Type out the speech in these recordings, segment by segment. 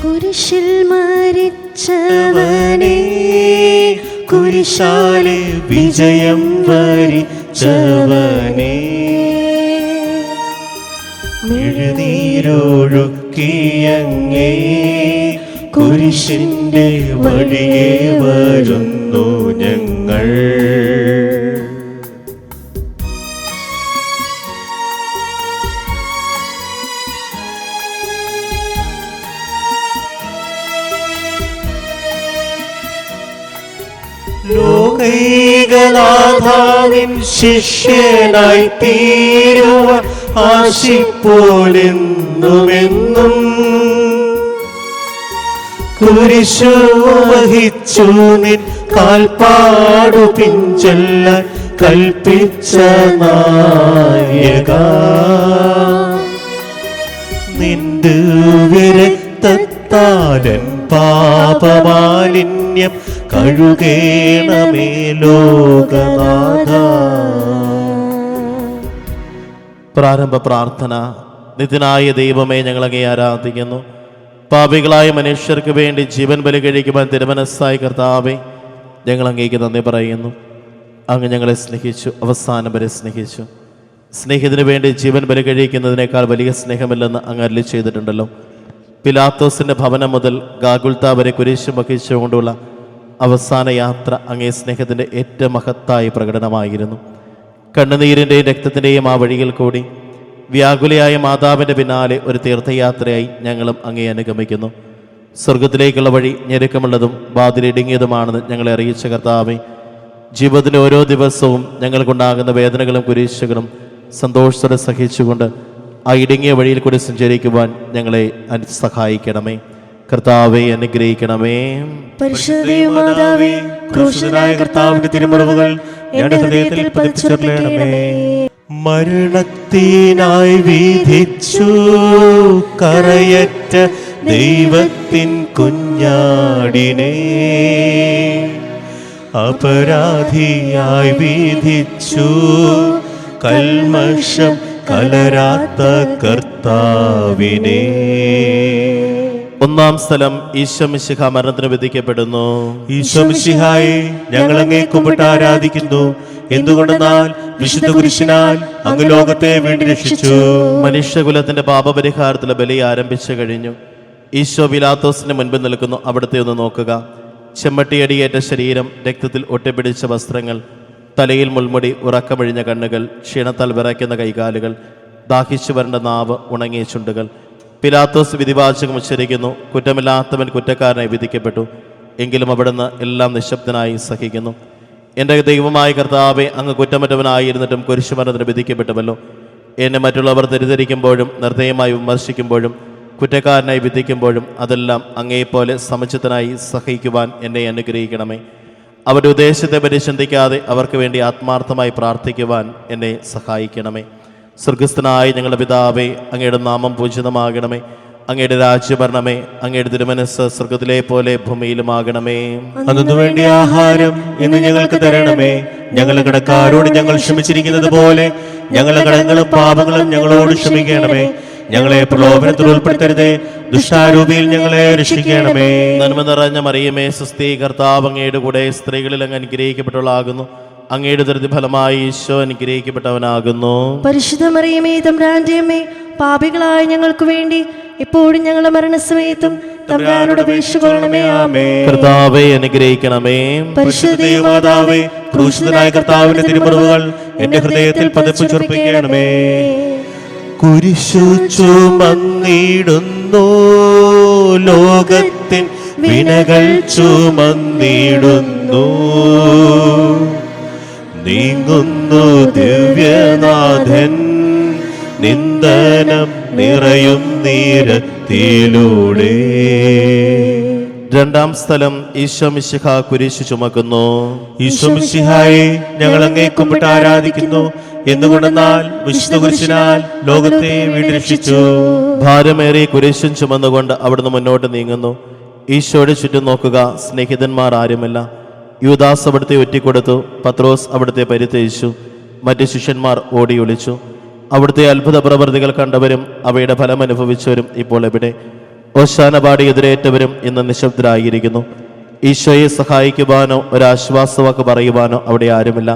കുരിശിൽ മരിച്ചവനെ, കുരിശാലെ വിജയം വരിച്ചവനെ, എഴുന്നീരൊഴുക്കിയങ്ങേ കുരിശിന്റെ വഴിയെ വരുന്നു ഞങ്ങൾ. ലോകൈകനാഥാവിൻ ശിഷ്യനായി തീരുവാൻ ആശിപ്പോലെന്നുമെന്നും കുരിശു വഹിച്ചു നിൻ കാൽപ്പാടു പിഞ്ചൊല്ലാൻ കൽപ്പിച്ച നായക, നിന്റെ വിരക്തത്താലൻ പാപമാലിന്യം കഴുകേണമേ ലോകനാഥ. പ്രാരംഭ പ്രാർത്ഥന. നിത്യനായ ദൈവമേ, ഞങ്ങളങ്ങേ ആരാധിക്കുന്നു. പാപികളായ മനുഷ്യർക്ക് വേണ്ടി ജീവൻ ബലി കഴിക്കുവാൻ തിരുമനസ്സായ കർത്താവേ, ഞങ്ങൾ അങ്ങേക്ക് നന്ദി പറയുന്നു. അങ്ങ് ഞങ്ങളെ സ്നേഹിച്ചു, അവസാനം വരെ സ്നേഹിച്ചു. സ്നേഹിതന് വേണ്ടി ജീവൻ ബലി കഴിക്കുന്നതിനേക്കാൾ വലിയ സ്നേഹമില്ലെന്ന് അങ്ങ് അരുളി ചെയ്തിട്ടുണ്ടല്ലോ. പിലാത്തോസിന്റെ ഭവനം മുതൽ ഗാഗുൽത്ത വരെ കുരിശും വഹിച്ചുകൊണ്ടുള്ള അവസാന യാത്ര അങ്ങേ സ്നേഹത്തിൻ്റെ ഏറ്റവും മഹത്തായ പ്രകടനമായിരുന്നു. കണ്ണുനീരിൻ്റെയും രക്തത്തിൻ്റെയും ആ വഴിയിൽ കൂടി വ്യാകുലയായ മാതാവിൻ്റെ പിന്നാലെ ഒരു തീർത്ഥയാത്രയായി ഞങ്ങളും അങ്ങേ അനുഗമിക്കുന്നു. സ്വർഗത്തിലേക്കുള്ള വഴി ഞെരുക്കമുള്ളതും വാതിലിടുങ്ങിയതുമാണെന്ന് ഞങ്ങളെ അറിയിച്ച കർത്താവേ, ജീവിതത്തിലെ ഓരോ ദിവസവും ഞങ്ങൾക്കുണ്ടാകുന്ന വേദനകളും കുരിശുകളും സന്തോഷത്തോടെ സഹിച്ചുകൊണ്ട് ആ ഇടുങ്ങിയ വഴിയിൽ കൂടി സഞ്ചരിക്കുവാൻ ഞങ്ങളെ സഹായിക്കണമേ. കർത്താവെ അനുഗ്രഹിക്കണമേ. പരിശുദ്ധമാതാവേ, ക്രൂശിതനായ കർത്താവിന്റെ തിരുമുറിവുകൾ എൻ്റെ ഹൃദയത്തിൽ പതിപ്പിച്ചുകൊള്ളണമേ. മരണത്തിനായി വിധിച്ചു കറയറ്റ ദൈവത്തിൻ കുഞ്ഞാടിനെ, അപരാധിയായി വിധിച്ചു കൽമഷം കലരാത്ത കർത്താവിനെ. ഒന്നാം സ്ഥലം, ഈശോ മിശിഹ മരണത്തിന് വിധിക്കപ്പെടുന്നു. ഈശോ മിശിഹായെ, ഞങ്ങൾ അങ്ങേ കുമ്പിട്ട് ആരാധിക്കുന്നു. എന്തുകൊണ്ടെന്നാൽ വിശുദ്ധ കുരിശിനാൽ അങ്ങ് ലോകത്തെ വീണ്ടും രക്ഷിച്ചു. മനുഷ്യകുലത്തിന്റെ പാപപരിഹാരത്തിലെ ബലി ആരംഭിച്ചു കഴിഞ്ഞു. ഈശോ പിലാത്തോസിന് മുൻപിൽ നിൽക്കുന്നു. അവിടുത്തെ ഒന്ന് നോക്കുക. ചെമ്മട്ടിയടിയേറ്റ ശരീരം, രക്തത്തിൽ ഒട്ടിപ്പിടിച്ച വസ്ത്രങ്ങൾ, തലയിൽ മുൾമുടി, ഉറക്കമഴിഞ്ഞ കണ്ണുകൾ, ക്ഷീണത്താൽ വിറയ്ക്കുന്ന കൈകാലുകൾ, ദാഹിച്ചു വരേണ്ട നാവ്, ഉണങ്ങിയ ചുണ്ടുകൾ. പിലാത്തോസ് വിധിവാചകം ഉച്ചരിക്കുന്നു. കുറ്റമില്ലാത്തവൻ കുറ്റക്കാരനായി വിധിക്കപ്പെട്ടു. എങ്കിലും അവിടുന്ന് എല്ലാം നിശബ്ദനായി സഹിക്കുന്നു. എൻ്റെ ദൈവമായ കർത്താവെ, അങ്ങ് കുറ്റമറ്റവനായിരുന്നിട്ടും കുരിശുമരണത്തിന് വിധിക്കപ്പെട്ടുവല്ലോ. എന്നെ മറ്റുള്ളവർ തെറ്റിദ്ധരിക്കുമ്പോഴും നിർദ്ദയമായി വിമർശിക്കുമ്പോഴും കുറ്റക്കാരനായി വിധിക്കുമ്പോഴും അതെല്ലാം അങ്ങേപ്പോലെ സമുചിതനായി സഹിക്കുവാൻ എന്നെ അനുഗ്രഹിക്കണമേ. അവരുടെ ഉദ്ദേശത്തെ പരിചിന്തിക്കാതെ അവർക്ക് വേണ്ടി ആത്മാർത്ഥമായി പ്രാർത്ഥിക്കുവാൻ എന്നെ സഹായിക്കണമേ. സ്വർഗസ്ഥനായ ഞങ്ങളുടെ പിതാവേ, അങ്ങയുടെ നാമം പൂജിതമാകണമേ. അങ്ങയുടെ രാജ്യഭരണമേ. അങ്ങയുടെ തിരുമനസ്സ് സ്വർഗത്തിലെ പോലെ ഭൂമിയിലുമാകണമേ. അതിനു വേണ്ടി ആഹാരം ഇന്ന് ഞങ്ങൾക്ക് തരണമേ. ഞങ്ങളുടെ കടക്കാരോട് ഞങ്ങൾ ക്ഷമിച്ചിരിക്കുന്നത് പോലെ ഞങ്ങളുടെ കടങ്ങളും പാപങ്ങളും ഞങ്ങളോട് ക്ഷമിക്കണമേ. ഞങ്ങളെ പ്രലോഭനത്തിൽ ഉൾപ്പെടുത്തരുതേ, ദുഷ്ടാരൂപിയിൽ ഞങ്ങളെ രക്ഷിക്കണമേ. നന്മ നിറഞ്ഞ മറിയമേ, സ്വസ്തി, കർത്താവ് അങ്ങയുടെ കൂടെ സ്ത്രീകളിൽ അങ്ങ് അനുഗ്രഹിക്കപ്പെട്ടവളാകുന്നു. അങ്ങയുടെ ഫലമായി ഈശോ അനുഗ്രഹിക്കപ്പെട്ടവനാകുന്നു. പരിശുദ്ധ മറിയമേ, തമ്പുരാന്റെ അമ്മേ, പാപികളായ ഞങ്ങൾക്ക് വേണ്ടി ഇപ്പോഴും ഞങ്ങളുടെ മരണസമയത്തും തമ്പുരാനോട് അപേക്ഷിക്കണമേ. ആമേൻ. കർത്താവേ അനുഗ്രഹിക്കണമേ. പരിശുദ്ധ മാതാവേ, ക്രൂശിതനായ കർത്താവിന്റെ തിരുമുറിവുകൾ എന്റെ ഹൃദയത്തിൽ പതിപ്പിച്ചുറപ്പിക്കണമേ. കുരിശു ചുമന്നിടുന്നു, ലോകത്തിൻ വിനകൾ ചുമന്നിടുന്നു, നീങ്ങുന്നു ദിവ്യനാഥൻ നിന്ദനം നിറയും നീരത്തിലൂടെ. രണ്ടാം സ്ഥലം, ഈശോ മിശിഹ കുരിശു ചുമക്കുന്നു. ഈശോ മിശിഹായെ, ഞങ്ങൾ അങ്ങേ കുമ്പിട്ട് ആരാധിക്കുന്നു. എന്തുകൊണ്ടെന്നാൽ വിശുദ്ധ കുരിശിനാൽ ലോകത്തെ വീണ്ടും രക്ഷിച്ചു. ഭാരമേറിയ കുരിശും ചുമന്നുകൊണ്ട് അവിടുന്ന് മുന്നോട്ട് നീങ്ങുന്നു. ഈശോയുടെ ചുറ്റും നോക്കുക. സ്നേഹിതന്മാർ ആരുമില്ല. യൂദാസ് അവിടുത്തെ ഒറ്റിക്കൊടുത്തു. പത്രോസ് അവിടുത്തെ പരിത്യജിച്ചു. മറ്റ് ശിഷ്യന്മാർ ഓടി ഒളിച്ചു. അവിടുത്തെ അത്ഭുത പ്രവൃത്തികൾ കണ്ടവരും അവയുടെ ഫലം അനുഭവിച്ചവരും ഇപ്പോൾ എവിടെ? ഓശാന പാടി എതിരേറ്റവരും ഇന്ന് നിശബ്ദരായിരിക്കുന്നു. ഈശോയെ സഹായിക്കുവാനോ ഒരാശ്വാസവാക്ക് പറയുവാനോ അവിടെ ആരുമില്ല.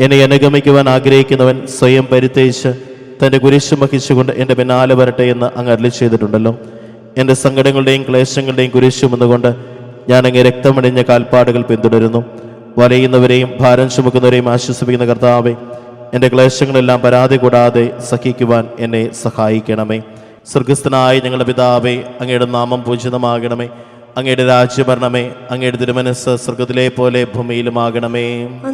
എന്നെ അനുഗമിക്കുവാൻ ആഗ്രഹിക്കുന്നവൻ സ്വയം പരിത്യജിച്ച് തൻ്റെ കുരിശ് വഹിച്ചുകൊണ്ട് എൻ്റെ പിന്നാലെ വരട്ടെ എന്ന് അങ്ങ് അരുളി ചെയ്തിട്ടുണ്ടല്ലോ. എൻ്റെ സങ്കടങ്ങളുടെയും ക്ലേശങ്ങളുടെയും കുരിശുമെന്നുകൊണ്ട് ഞാൻ അങ്ങേ രക്തമണിഞ്ഞ കാൽപ്പാടുകൾ പിന്തുടരുന്നു. വലയുന്നവരെയും ഭാരം ചുമക്കുന്നവരെയും ആശ്വസിപ്പിക്കുന്ന കർത്താവേ, എൻ്റെ ക്ലേശങ്ങളെല്ലാം പരാതി കൂടാതെ സഹിക്കുവാൻ എന്നെ സഹായിക്കണമേ. സ്വർഗസ്ഥനായ ഞങ്ങളുടെ പിതാവേ, അങ്ങയുടെ നാമം പൂജിതമാകണമേ. അങ്ങയുടെ രാജ്യം വരണമേ. അങ്ങയുടെ തിരുമനസ്സ് സ്വർഗത്തിലെ പോലെ ഭൂമിയിലുമാകണമേ.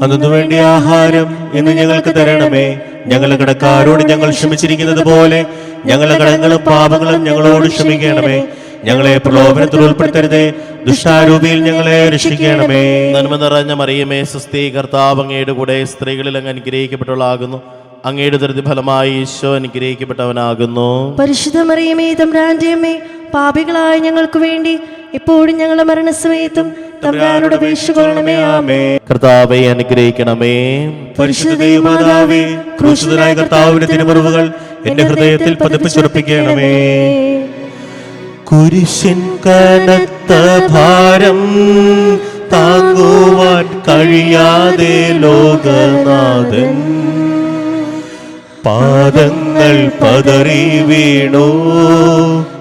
അന്നു വേണ്ടിയ ആഹാരം ഇന്ന് ഞങ്ങൾക്ക് തരണമേ. ഞങ്ങളുടെ കടക്കാരോട് ഞങ്ങൾ ക്ഷമിച്ചിരിക്കുന്നത് പോലെ ഞങ്ങളുടെ കടങ്ങളും പാപങ്ങളും ഞങ്ങളോട് ക്ഷമിക്കണമേ. ഞങ്ങളെ പ്രലോഭനത്തിൽ ഉൾപ്പെടുത്തരുതേ, ദുഷ്ടാരൂപിയിൽ ഞങ്ങളെ രക്ഷിക്കണമേ. നന്മ നിറഞ്ഞ മറിയമേ, സ്വസ്തി, കർത്താവ് അങ്ങയുടെ കൂടെ സ്ത്രീകളിൽ അങ്ങ് അനുഗ്രഹിക്കപ്പെട്ടവളാകുന്നു. അങ്ങയുടെ ദുരിത ഫലമായി ഈശോ അനുഗ്രഹിക്കപ്പെട്ടവനാകുന്നു. പരിശുദ്ധ മറിയമേ, തമ്പുരാന്റെ അമ്മേ, പാപികളായ ഞങ്ങൾക്ക് വേണ്ടി ഇപ്പോഴും ഞങ്ങളുടെ മരണസമയത്തും തമ്പുരാനോട് അപേക്ഷിക്കണമേ. ആമേൻ. കർത്താവെ അനുഗ്രഹിക്കണമേ. പരിശുദ്ധ ദൈവമാതാവേ, ക്രൂശിതനായ കർത്താവിന്റെ തിരുമുറിവുകൾ എന്റെ ഹൃദയത്തിൽ പതിപ്പിച്ചുറപ്പിക്കണമേ. കുരിശിൻ കനത്ത ഭാരം താങ്ങുവാൻ കഴിയാതെ ലോകനാഥൻ പാദങ്ങൾ പതറി വീണു.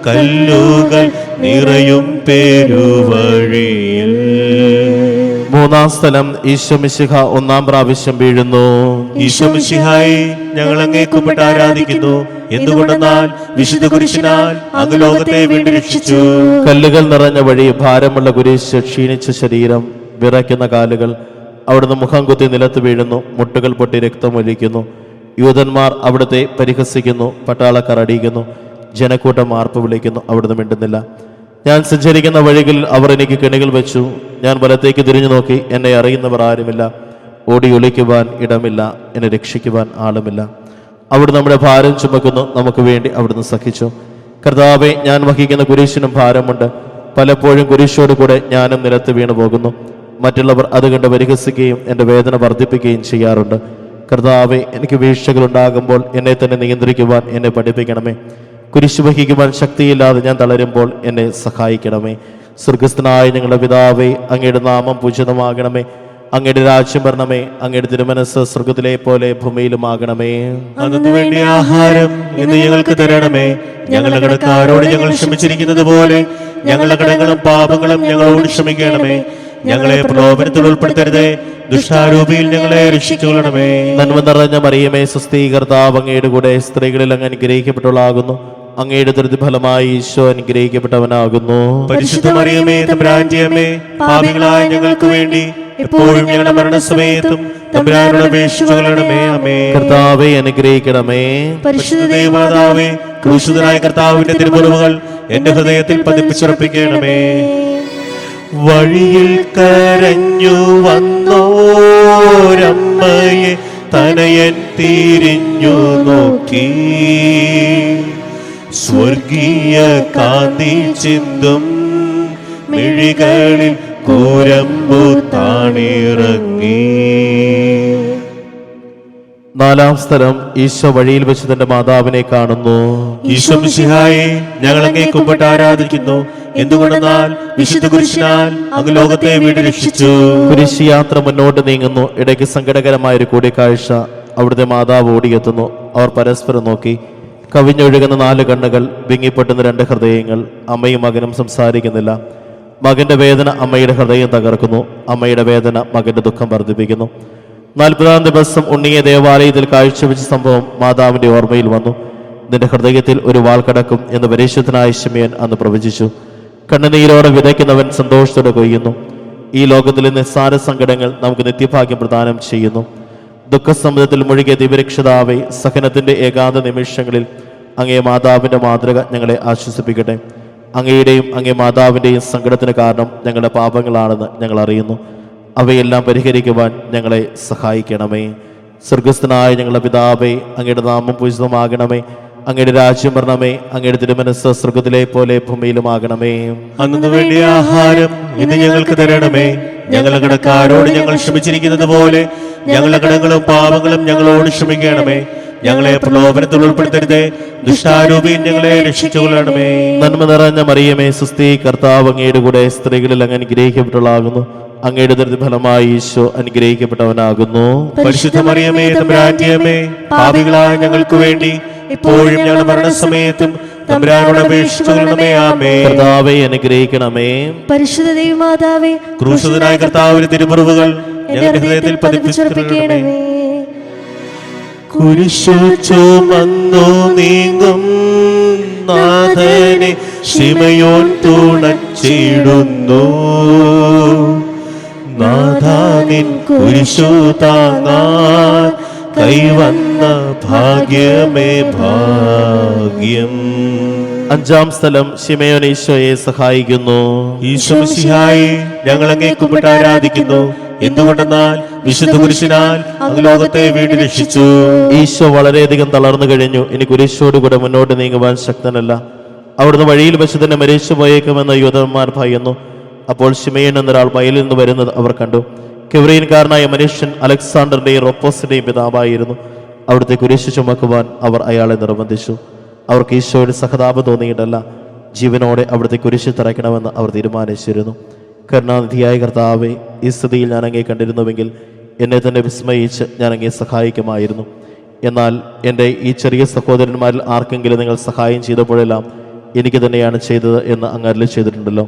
കല്ലുകൾ നിറയും പേരുവഴിയിൽ. മൂന്നാം സ്ഥലം ഈശോ മിശിഹ ഒന്നാം പ്രാവശ്യം വീഴുന്നു. ഈശോ മിശിഹായെ, ഞങ്ങൾ അങ്ങേ കുമ്പിട്ട് ആരാധിക്കുന്നു. എന്തുകൊണ്ടെന്നാൽ വിശുദ്ധ കുരിശിനാൽ അങ്ങ് ലോകത്തെ വീണ്ടും രക്ഷിച്ചു. കല്ലുകൾ നിറഞ്ഞ വഴി, ഭാരമുള്ള കുരിശ്, ക്ഷീണിച്ച ശരീരം, വിറയ്ക്കുന്ന കാലുകൾ. അവിടുന്ന് മുഖം കുത്തി നിലത്ത് വീഴുന്നു. മുട്ടുകൾ പൊട്ടി രക്തമൊലിക്കുന്നു. യൂതന്മാർ അവിടുത്തെ പരിഹസിക്കുന്നു. പട്ടാളക്കാർ അടിയിക്കുന്നു. ജനക്കൂട്ടം ആർപ്പ് വിളിക്കുന്നു. അവിടുന്ന് മിണ്ടുന്നില്ല. ഞാൻ സഞ്ചരിക്കുന്ന വഴികളിൽ അവർ എനിക്ക് കെണികൾ വെച്ചു. ഞാൻ വലത്തേക്ക് തിരിഞ്ഞു നോക്കി. എന്നെ അറിയുന്നവർ ആരുമില്ല. ഓടി ഒളിക്കുവാൻ ഇടമില്ല. എന്നെ രക്ഷിക്കുവാൻ ആളുമില്ല. അവിടുന്ന് നമ്മുടെ ഭാരം ചുമക്കുന്നു. നമുക്ക് വേണ്ടി അവിടുന്ന് സഹിച്ചു. കർത്താവെ, ഞാൻ വഹിക്കുന്ന കുരിശിനും ഭാരമുണ്ട്. പലപ്പോഴും കുരിശോട് കൂടെ ഞാനും നിലത്ത് വീണു പോകുന്നു. മറ്റുള്ളവർ അത് കണ്ട് പരിഹസിക്കുകയും എൻ്റെ വേദന വർദ്ധിപ്പിക്കുകയും ചെയ്യാറുണ്ട്. കർത്താവെ, എനിക്ക് വീഴ്ചകളുണ്ടാകുമ്പോൾ എന്നെ തന്നെ നിയന്ത്രിക്കുവാൻ എന്നെ പഠിപ്പിക്കണമേ. കുരിശ് വഹിക്കുവാൻ ശക്തിയില്ലാതെ ഞാൻ തളരുമ്പോൾ എന്നെ സഹായിക്കണമേ. സ്വർഗസ്ഥനായ ഞങ്ങളുടെ പിതാവേ, അങ്ങയുടെ നാമം പൂജിതമാകണമേ. അങ്ങയുടെ രാജ്യം വരണമേ. അങ്ങയുടെ തിരുമനസ്സ് സ്വർഗത്തിലെ പോലെ ഭൂമിയിലുമാകണമേ. അന്നു വേണ്ടിയ ആഹാരം ഇന്ന് ഞങ്ങൾക്ക് തരണമേ. ഞങ്ങളുടെ കടക്കാരോട് ഞങ്ങൾ ക്ഷമിച്ചിരിക്കുന്നത് പോലെ ഞങ്ങളുടെ കടങ്ങളും പാപങ്ങളും ഞങ്ങളോട് ക്ഷമിക്കണമേ. ഞങ്ങളെ പ്രലോഭനത്തിൽ ഉൾപ്പെടുത്തരുതേ, ദുഷ്ടാരൂപിയിൽ ഞങ്ങളെ രക്ഷിച്ചുകൊള്ളണമേ. നന്മ നിറഞ്ഞ മറിയമേ, സ്വസ്തി, കർത്താവ് അങ്ങയുടെ കൂടെ സ്ത്രീകളിൽ അങ്ങ് അനുഗ്രഹിക്കപ്പെട്ടവളാകുന്നു. അങ്ങയുടെ ദുരിത ഫലമായി ഈശോ അനുഗ്രഹിക്കപ്പെട്ടവനാകുന്നു. പരിശുദ്ധ മറിയമേ, തമ്പുരാന്റെ അമ്മേ, പാപികളായ ഞങ്ങൾക്ക് വേണ്ടി എപ്പോഴും ഞങ്ങളുടെ മരണസമയത്തും തമ്പുരാനോട് അപേക്ഷിച്ചുകൊള്ളണമേ. ആമേൻ. കർത്താവെ അനുഗ്രഹിക്കണമേ. പരിശുദ്ധ ദൈവമാതാവേ, ക്രൂശിതനായ കർത്താവിന്റെ തിരുമുറിവുകൾ എന്റെ ഹൃദയത്തിൽ പതിപ്പിച്ചുറപ്പിക്കണമേ. വഴിയിൽ കരഞ്ഞു വന്നോരമ്മയെ തനയൻ തിരിഞ്ഞു നോക്കി. സ്വർഗീയ കാന്തി ചിന്തും മിഴികളിൽ കൂരമ്പു താണിറങ്ങി. നാലാം സ്ഥലം ഈശോ വഴിയിൽ വെച്ച് തന്റെ മാതാവിനെ കാണുന്നു. ഈശോ മിശിഹായെ, ഞങ്ങൾ അങ്ങേ കുമ്പിട്ട് ആരാധിക്കുന്നു. എന്തുകൊണ്ടെന്നാൽ വിശുദ്ധ കുരിശിനാൽ അങ്ങ് ലോകത്തെ വീണ്ടും രക്ഷിച്ചു. കുരിശ് യാത്ര മുന്നോട്ട് നീങ്ങുന്നു. ഇടയ്ക്ക് സങ്കടകരമായൊരു കൂടിക്കാഴ്ച. അവിടുത്തെ മാതാവ് ഓടിയെത്തുന്നു. അവർ പരസ്പരം നോക്കി. കവിഞ്ഞൊഴുകുന്ന 4 കണ്ണുകൾ, വിങ്ങിപ്പൊട്ടുന്ന 2 ഹൃദയങ്ങൾ. അമ്മയും മകനും സംസാരിക്കുന്നില്ല. മകന്റെ വേദന അമ്മയുടെ ഹൃദയം തകർക്കുന്നു. അമ്മയുടെ വേദന മകന്റെ ദുഃഖം വർദ്ധിപ്പിക്കുന്നു. 40-ാം ദിവസം ഉണ്ണിയെ ദേവാലയത്തിൽ കാഴ്ചവെച്ച സംഭവം മാതാവിന്റെ ഓർമ്മയിൽ വന്നു. നിന്റെ ഹൃദയത്തിൽ ഒരു വാൾ കടക്കും എന്ന് പരിശുദ്ധനായ ശിമയോൻ അന്ന് പ്രവചിച്ചു. കണ്ണുനീരോടെ വിതയ്ക്കുന്നവൻ സന്തോഷത്തോടെ കൊയ്യുന്നു. ഈ ലോകത്തിലെ നിസ്സാര സങ്കടങ്ങൾ നമുക്ക് നിത്യഭാഗ്യം പ്രദാനം ചെയ്യുന്നു. ദുഃഖസമുദ്രത്തിൽ മുഴുകിയ ദിവ്യരക്ഷിതാവേ, സഹനത്തിന്റെ ഏകാന്ത നിമിഷങ്ങളിൽ അങ്ങേ മാതാവിന്റെ മാതൃക ഞങ്ങളെ ആശ്വസിപ്പിക്കട്ടെ. അങ്ങയുടെയും അങ്ങേ മാതാവിൻ്റെയും സങ്കടത്തിന് കാരണം ഞങ്ങളുടെ പാപങ്ങളാണെന്ന് ഞങ്ങൾ അറിയുന്നു. അവയെല്ലാം പരിഹരിക്കുവാൻ ഞങ്ങളെ സഹായിക്കണമേ. സ്വർഗസ്ഥനായ ഞങ്ങളുടെ പിതാവേ, അങ്ങയുടെ നാമം പൂജിതമാകണമേ. അങ്ങയുടെ രാജ്യം വരണമേ. അങ്ങയുടെ തിരുമനസ്സ് സ്വർഗത്തിലെ പോലെ ഭൂമിയിലുമാകണമേ. അന്നു വേണ്ടിയ ആഹാരം ഇന്ന് ഞങ്ങൾക്ക് തരണമേ. ഞങ്ങളുടെ കടക്കാരോട് ഞങ്ങൾ ക്ഷമിച്ചിരിക്കുന്നത് പോലെ ഞങ്ങളുടെ കടങ്ങളും പാപങ്ങളും ഞങ്ങളോട് ക്ഷമിക്കണമേ. ഞങ്ങളെ പ്രലോഭനത്തിൽ ഉൾപ്പെടുത്തരുതേ. ദുഷ്ടാരൂപിയിൽ ഞങ്ങളെ രക്ഷിച്ചുകൊള്ളണമേ. നന്മ നിറഞ്ഞ മറിയമേ സുസ്ഥി, കർത്താവ് അങ്ങയുടെ കൂടെ സ്ത്രീകളിൽ അങ്ങ് അനുഗ്രഹിക്കപ്പെട്ടവളാകുന്നു. അങ്ങയുടെ ഫലമായി ഈശോ അനുഗ്രഹിക്കപ്പെട്ടവനാകുന്നു. പരിശുദ്ധ മറിയമേ തമ്പുരാന്റെ അമ്മേ, പാപികളായ ഞങ്ങൾക്ക് വേണ്ടി ഇപ്പോഴും ഞങ്ങളുടെ മരണസമയത്തും തമ്പുരാനോട് അപേക്ഷിച്ചുകൊള്ളണമേ. ആമേൻ. കർത്താവെ അനുഗ്രഹിക്കണമേ. പരിശുദ്ധ ദൈവമാതാവേ, ക്രൂശിതനായ കർത്താവിന്റെ തിരുമുറിവുകൾ എന്റെ ഹൃദയത്തിൽ പതിപ്പിച്ചുറപ്പിക്കണമേ. കുരിശു ചുമന്നു നീങ്ങും നാഥനെ ശിമയോൻ തുണച്ചിടുന്നു. നാഥാനിൻ കുരിശു താങ്ങാൻ കൈവന്ന ഭാഗ്യമേ ഭാഗ്യം. അഞ്ചാം സ്ഥലം ശിമയോൻ ഈശോയെ സഹായിക്കുന്നു. ഈശോ മിശിഹായെ, ഞങ്ങൾ അങ്ങേ കുമ്പിട്ട് ആരാധിക്കുന്നു. എന്തുകൊണ്ടെന്നാൽ വിശുദ്ധ കുരിശിനാൽ അങ്ങ് ലോകത്തെ വീണ്ടും രക്ഷിച്ചു. ഈശോ വളരെയധികം തളർന്നു കഴിഞ്ഞു. ഇനി കുരിശോടുകൂടെ മുന്നോട്ട് നീങ്ങുവാൻ ശക്തനല്ല. അവിടുന്ന് വഴിയിൽ വെച്ച് തന്നെ മരിച്ചു പോയേക്കുമെന്ന് യൂദന്മാർ ഭയന്നു. അപ്പോൾ ശിമയോൻ എന്നൊരാൾ വയലിൽ നിന്ന് വരുന്നത് അവർ കണ്ടു. കിവ്രീൻകാരനായ മനുഷ്യൻ അലക്സാണ്ടറിന്റെയും റൊപ്പോസിന്റെയും പിതാവായിരുന്നു. അവിടുത്തെ കുരിശ് ചുമക്കുവാൻ അവർ അയാളെ നിർബന്ധിച്ചു. അവർക്ക് ഈശോയുടെ സഹതാപം തോന്നിയിട്ടല്ല, ജീവനോടെ അവിടുത്തെ കുരിശ് തറയ്ക്കണമെന്ന് അവർ തീരുമാനിച്ചിരുന്നു. കരുണാനിധിയായ കർത്താവെ, ഈ സ്ഥിതിയിൽ ഞാൻ അങ്ങേ കണ്ടിരുന്നുവെങ്കിൽ എന്നെ തന്നെ വിസ്മയിച്ച് ഞാൻ അങ്ങേ സഹായിക്കുമായിരുന്നു. എന്നാൽ എൻ്റെ ഈ ചെറിയ സഹോദരന്മാരിൽ ആർക്കെങ്കിലും നിങ്ങൾ സഹായം ചെയ്തപ്പോഴെല്ലാം എനിക്ക് തന്നെയാണ് ചെയ്തത് എന്ന് അങ്ങ് അരുളി ചെയ്തിട്ടുണ്ടല്ലോ.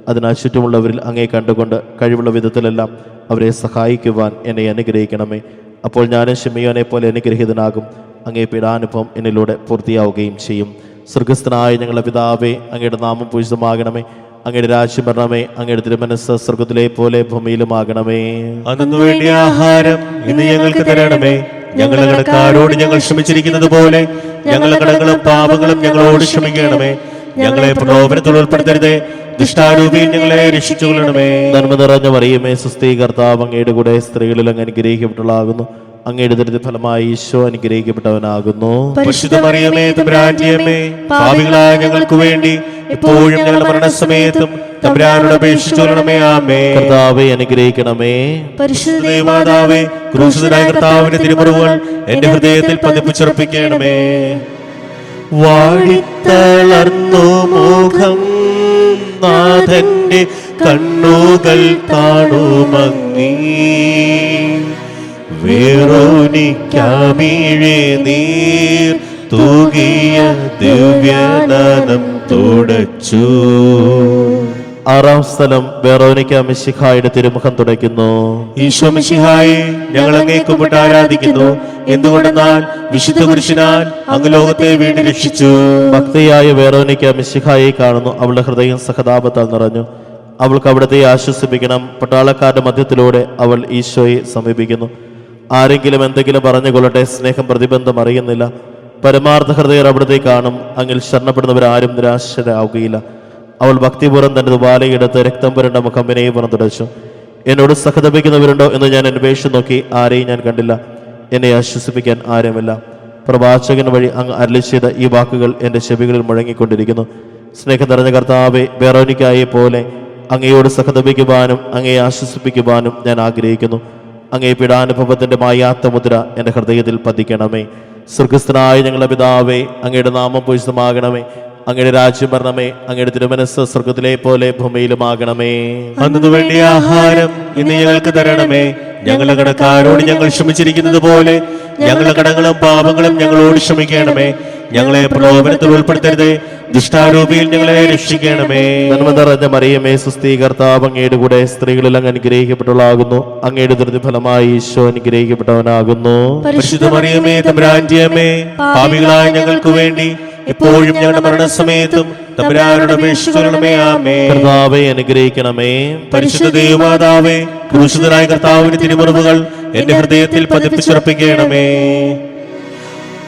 അതിനാൽ ചുറ്റുമുള്ളവരിൽ അങ്ങേ കണ്ടുകൊണ്ട് കഴിവുള്ള വിധത്തിലെല്ലാം അവരെ സഹായിക്കുവാൻ എന്നെ അനുഗ്രഹിക്കണമേ. അപ്പോൾ ഞാനും ശിമയോനെ പോലെ അനുഗ്രഹീതനാകും. അങ്ങേ പീഡാനുഭവം എന്നിലൂടെ പൂർത്തിയാവുകയും ചെയ്യും. സ്വർഗസ്ഥനായ ഞങ്ങളുടെ പിതാവേ, അങ്ങയുടെ നാമം പൂജിതമാകണമേ. അങ്ങയുടെ രാജ്യം വരണമേ. അങ്ങയുടെ തിരുമനസ്സ് സ്വർഗത്തിലെ പോലെ ഭൂമിയിലുമാകണമേ. അന്നു വേണ്ടിയ ആഹാരം ഇന്ന് ഞങ്ങൾക്ക് തരണമേ. ഞങ്ങളുടെ കടക്കാരോട് ഞങ്ങൾ ക്ഷമിച്ചിരിക്കുന്നത് പോലെ ഞങ്ങളുടെ കടങ്ങളും പാപങ്ങളും ഞങ്ങളോട് ക്ഷമിക്കണമേ. ഞങ്ങളെ പ്രലോഭനത്തിൽ ഉൾപ്പെടുത്തരുതേ. ദുഷ്ടാരൂപിയിൽ ഞങ്ങളെ രക്ഷിച്ചുകൊള്ളണമേ. നന്മ നിറഞ്ഞ മറിയമേ സുസ്ഥി, കർത്താവ് അങ്ങയുടെ കൂടെ സ്ത്രീകളിൽ അങ്ങ് അനുഗ്രഹിക്കപ്പെട്ടവളാകുന്നു. അങ്ങയുടെ ദരിദ്ര ഫലമായി ഈശോ അനുഗ്രഹിക്കപ്പെട്ടവനാകുന്നു. പരിശുദ്ധ മറിയമേ തമ്പുരാന്റെ അമ്മേ, പാപികളായ ഞങ്ങൾക്ക് വേണ്ടി ഇപ്പോഴും ഞങ്ങളുടെ മരണസമയത്തും തമ്പുരാനോട് അപേക്ഷിച്ചുകൊള്ളണമേ. ആമേൻ. കർത്താവെ അനുഗ്രഹിക്കണമേ. പരിശുദ്ധ ദൈവമാതാവേ, ക്രൂശിതനായ കർത്താവിന്റെ തിരുമുറിവുകൾ എന്റെ ഹൃദയത്തിൽ പതിപ്പിച്ചുറപ്പിക്കണമേ. വാടിത്തളർന്നു മുഖം നാഥന്റെ കണ്ണുകൾ കാണുമങ്ങീ. വേറോനിക്കാമീഴേ നീർ തൂകിയ ദിവ്യനനം തുടച്ചു. ആറാം സ്ഥലം വെറോനിക്ക മിശിഹായുടെ തിരുമുഖം തുടയ്ക്കുന്നു. ഈശോ മിശിഹായെ, ഞങ്ങൾ അങ്ങേ കുമ്പിട്ട് ആരാധിക്കുന്നു. എന്തുകൊണ്ടെന്നാൽ വിശുദ്ധ കുരിശിനാൽ അങ്ങ് ലോകത്തെ വീണ്ടും രക്ഷിച്ചു. ഭക്തിയായ വെറോനിക്ക മിശിഹായെ കാണുന്നു. അവളുടെ ഹൃദയം സഹതാപത്താൽ നിറഞ്ഞു. അവൾക്ക് അവിടത്തെ ആശ്വസിപ്പിക്കണം. പട്ടാളക്കാരുടെ മധ്യത്തിലൂടെ അവൾ ഈശോയെ സമീപിക്കുന്നു. ആരെങ്കിലും എന്തെങ്കിലും പറഞ്ഞുകൊള്ളട്ടെ, സ്നേഹം പ്രതിബന്ധം അറിയുന്നില്ല. പരമാർത്ഥ ഹൃദയർ അവിടത്തെ കാണും. അങ്ങിൽ ശരണപ്പെടുന്നവരാരും നിരാശരാവുകയില്ല. അവൾ ഭക്തിപൂർവ്വം തന്റെ തുവാലയെടുത്ത് രക്തം പുരണ്ട മുഖം വിനയപൂർവ്വം തുടച്ചു. എന്നോട് സഹതപിക്കുന്നവരുണ്ടോ എന്ന് ഞാൻ അന്വേഷിച്ചു നോക്കി, ആരെയും ഞാൻ കണ്ടില്ല. എന്നെ ആശ്വസിപ്പിക്കാൻ ആരുമില്ല. പ്രവാചകൻ വഴി അങ്ങ് അരുളി ചെയ്ത ഈ വാക്കുകൾ എൻ്റെ ചെവികളിൽ മുഴങ്ങിക്കൊണ്ടിരിക്കുന്നു. സ്നേഹം നിറഞ്ഞ കർത്താവെ, വെറോനിക്കായെ പോലെ അങ്ങയോട് സഹതപിക്കുവാനും അങ്ങയെ ആശ്വസിപ്പിക്കുവാനും ഞാൻ ആഗ്രഹിക്കുന്നു. അങ്ങേ പീഡാനുഭവത്തിന്റെ മായാത്ത മുദ്ര എൻ്റെ ഹൃദയത്തിൽ പതിക്കണമേ. സ്വർഗസ്ഥനായ ഞങ്ങളുടെ പിതാവേ, അങ്ങയുടെ നാമം പൂജിതമാകണമേ. അങ്ങയുടെ രാജ്യം വരണമേ. അങ്ങയുടെ തിരുമനസ്സ് സ്വർഗത്തിലെ പോലെ ഭൂമിയിലുമാകണമേ. അന്നു വേണ്ടിയ ആഹാരം ഇന്ന് ഞങ്ങൾക്ക് തരണമേ. ഞങ്ങളുടെ കടക്കാരോട് ഞങ്ങൾ ക്ഷമിച്ചിരിക്കുന്നത് പോലെ ഞങ്ങളുടെ കടങ്ങളും പാപങ്ങളും ഞങ്ങളോട് ക്ഷമിക്കണമേ. ഞങ്ങളെ പ്രലോഭനത്തിൽ ഉൾപ്പെടുത്തരുതേ. ദുഷ്ടാരൂപിയിൽ ഞങ്ങളെ രക്ഷിക്കണമേ. നന്മ നിറഞ്ഞ മറിയമേ സുസ്ഥി, കർത്താവ് അങ്ങയുടെ കൂടെ സ്ത്രീകളിൽ അങ്ങ് അനുഗ്രഹിക്കപ്പെട്ടവളാകുന്നു. അങ്ങയുടെ ഫലമായി ഈശോ അനുഗ്രഹിക്കപ്പെട്ടവനാകുന്നു. പരിശുദ്ധ മറിയമേ തമ്പുരാന്റെ അമ്മേ, പാപികളായ ഞങ്ങൾക്ക് വേണ്ടി ഇപ്പോഴും ഞങ്ങളുടെ മരണസമയത്തും തമ്പുരാനോട് അപേക്ഷിച്ചുകൊള്ളണമേ. ആമേൻ. കർത്താവെ അനുഗ്രഹിക്കണമേ. പരിശുദ്ധ ദൈവമാതാവേ, ക്രൂശിതനായ കർത്താവിന്റെ തിരുമുറിവുകൾ എന്റെ ഹൃദയത്തിൽ പതിപ്പിച്ചുറപ്പിക്കണമേ.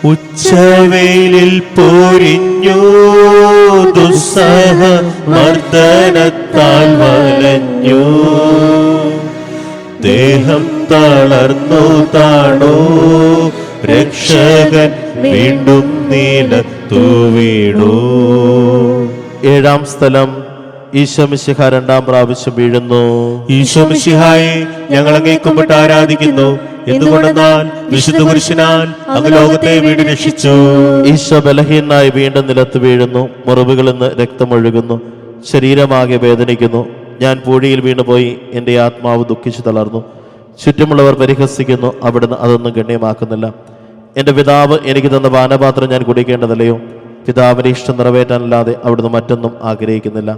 ഉച്ചവെയിലിൽ പോരിഞ്ഞു ദുസ്സഹ മർദ്ദനത്താൽ വലഞ്ഞു. ദേഹം തളർന്നു താണു. രക്ഷകൻ വീണ്ടും നീലത്തു വീണു. ഏഴാം സ്ഥലം ഈശോ മിശിഹ രണ്ടാം പ്രാവശ്യം വീഴുന്നു. ഈശോ മിശിഹായെ, ഞങ്ങൾ അങ്ങേ കുമ്പിട്ട് ആരാധിക്കുന്നു. എന്തുകൊണ്ടെന്നാൽ വിശുദ്ധ പുരുഷനാൽ അങ്ങ് ലോകത്തെ വീണ്ടും രക്ഷിച്ചു. ഈശോ ബലഹീനായി വീണ്ടും നിലത്ത് വീഴുന്നു. മുറിവുകളിൽ നിന്ന് രക്തമൊഴുകുന്നു. ശരീരമാകെ വേദനിക്കുന്നു. ഞാൻ പൂഴിയിൽ വീണുപോയി. എൻ്റെ ആത്മാവ് ദുഃഖിച്ചു തളർന്നു. ചുറ്റുമുള്ളവർ പരിഹസിക്കുന്നു. അവിടുന്ന് അതൊന്നും ഗണ്യമാക്കുന്നില്ല. എൻ്റെ പിതാവ് എനിക്ക് തന്ന പാനപാത്രം ഞാൻ കുടിക്കേണ്ടതല്ലയോ? പിതാവിൻ്റെ ഇഷ്ടം നിറവേറ്റാനല്ലാതെ അവിടുന്ന് മറ്റൊന്നും ആഗ്രഹിക്കുന്നില്ല.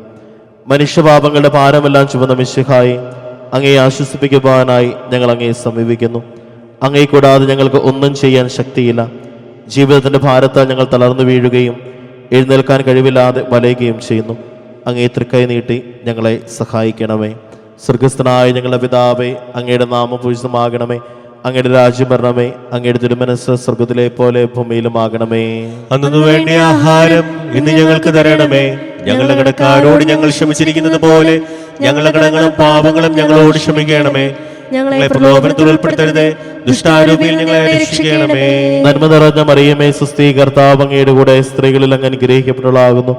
മനുഷ്യപാപങ്ങളുടെ ഭാരമെല്ലാം ചുമന്ന മിശിഹായി, അങ്ങയെ ആശ്വസിപ്പിക്കുവാനായി ഞങ്ങൾ അങ്ങയെ സമീപിക്കുന്നു. അങ്ങയെ കൂടാതെ ഞങ്ങൾക്ക് ഒന്നും ചെയ്യാൻ ശക്തിയില്ല. ജീവിതത്തിൻ്റെ ഭാരത്താൽ ഞങ്ങൾ തളർന്നു വീഴുകയും എഴുന്നേൽക്കാൻ കഴിവില്ലാതെ വലയുകയും ചെയ്യുന്നു. അങ്ങയെ തൃക്കൈ നീട്ടി ഞങ്ങളെ സഹായിക്കണമേ. സ്വർഗസ്ഥനായ ഞങ്ങളുടെ പിതാവേ, അങ്ങയുടെ നാമം പൂജിതമാകണമേ. അങ്ങയുടെ രാജ്യം വരണമേ. അങ്ങയുടെ തിരുമനസ്സ് സ്വർഗത്തിലെ പോലെ ഭൂമിയിലുമാകണമേ. അന്നു വേണ്ട ആഹാരം ഇന്ന് ഞങ്ങൾക്ക് തരണമേ. ഞങ്ങളുടെ കടക്കാരോട് ഞങ്ങൾ ക്ഷമിച്ചിരിക്കുന്നത് പോലെ ഞങ്ങളുടെ കടങ്ങളും പാപങ്ങളും ഞങ്ങളോട് ക്ഷമിക്കണമേ. ഞങ്ങളെ പ്രലോഭനത്തിൽ ഉൾപ്പെടുത്തരുതേ, ദുഷ്ടാരൂപിയിൽ ഞങ്ങളെ രക്ഷിക്കണമേ. നന്മ നിറഞ്ഞ മറിയമേ, സുസ്ഥീ, കർത്താവ് അങ്ങയുടെ കൂടെ സ്ത്രീകളിൽ അങ്ങ് അനുഗ്രഹിക്കപ്പെട്ടവളാകുന്നു.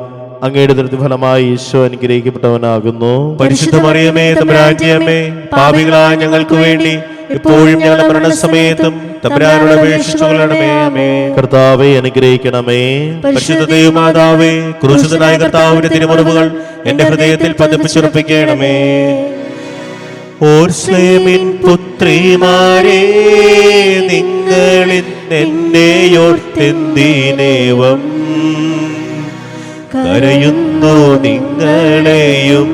അങ്ങയുടെ ദൃഢഫലമായി ഈശോ അനുഗ്രഹിക്കപ്പെട്ടവനാകുന്നു. പരിശുദ്ധ മറിയമേ, തമ്പുരാന്റെ അമ്മേ, പാപികളായ ഞങ്ങൾക്ക് വേണ്ടി ഇപ്പോഴും ഞങ്ങളുടെ മരണസമയത്തും തമ്പുരാനോട് അപേക്ഷിച്ചുകൊള്ളണമേ. ആമേൻ. കർത്താവെ അനുഗ്രഹിക്കണമേ. പരിശുദ്ധ ദൈവമാതാവേ, ക്രൂശിതനായ കർത്താവിന്റെ തിരുമുറിവുകൾ എന്റെ ഹൃദയത്തിൽ പതിപ്പിച്ചുറപ്പിക്കണമേ. ഓർസ്ലേമിൻ പുത്രിമാരേ, നിങ്ങളിൽ എന്നെയോർത്തെന്തിനേവം കരയുന്നു. നിങ്ങളെയും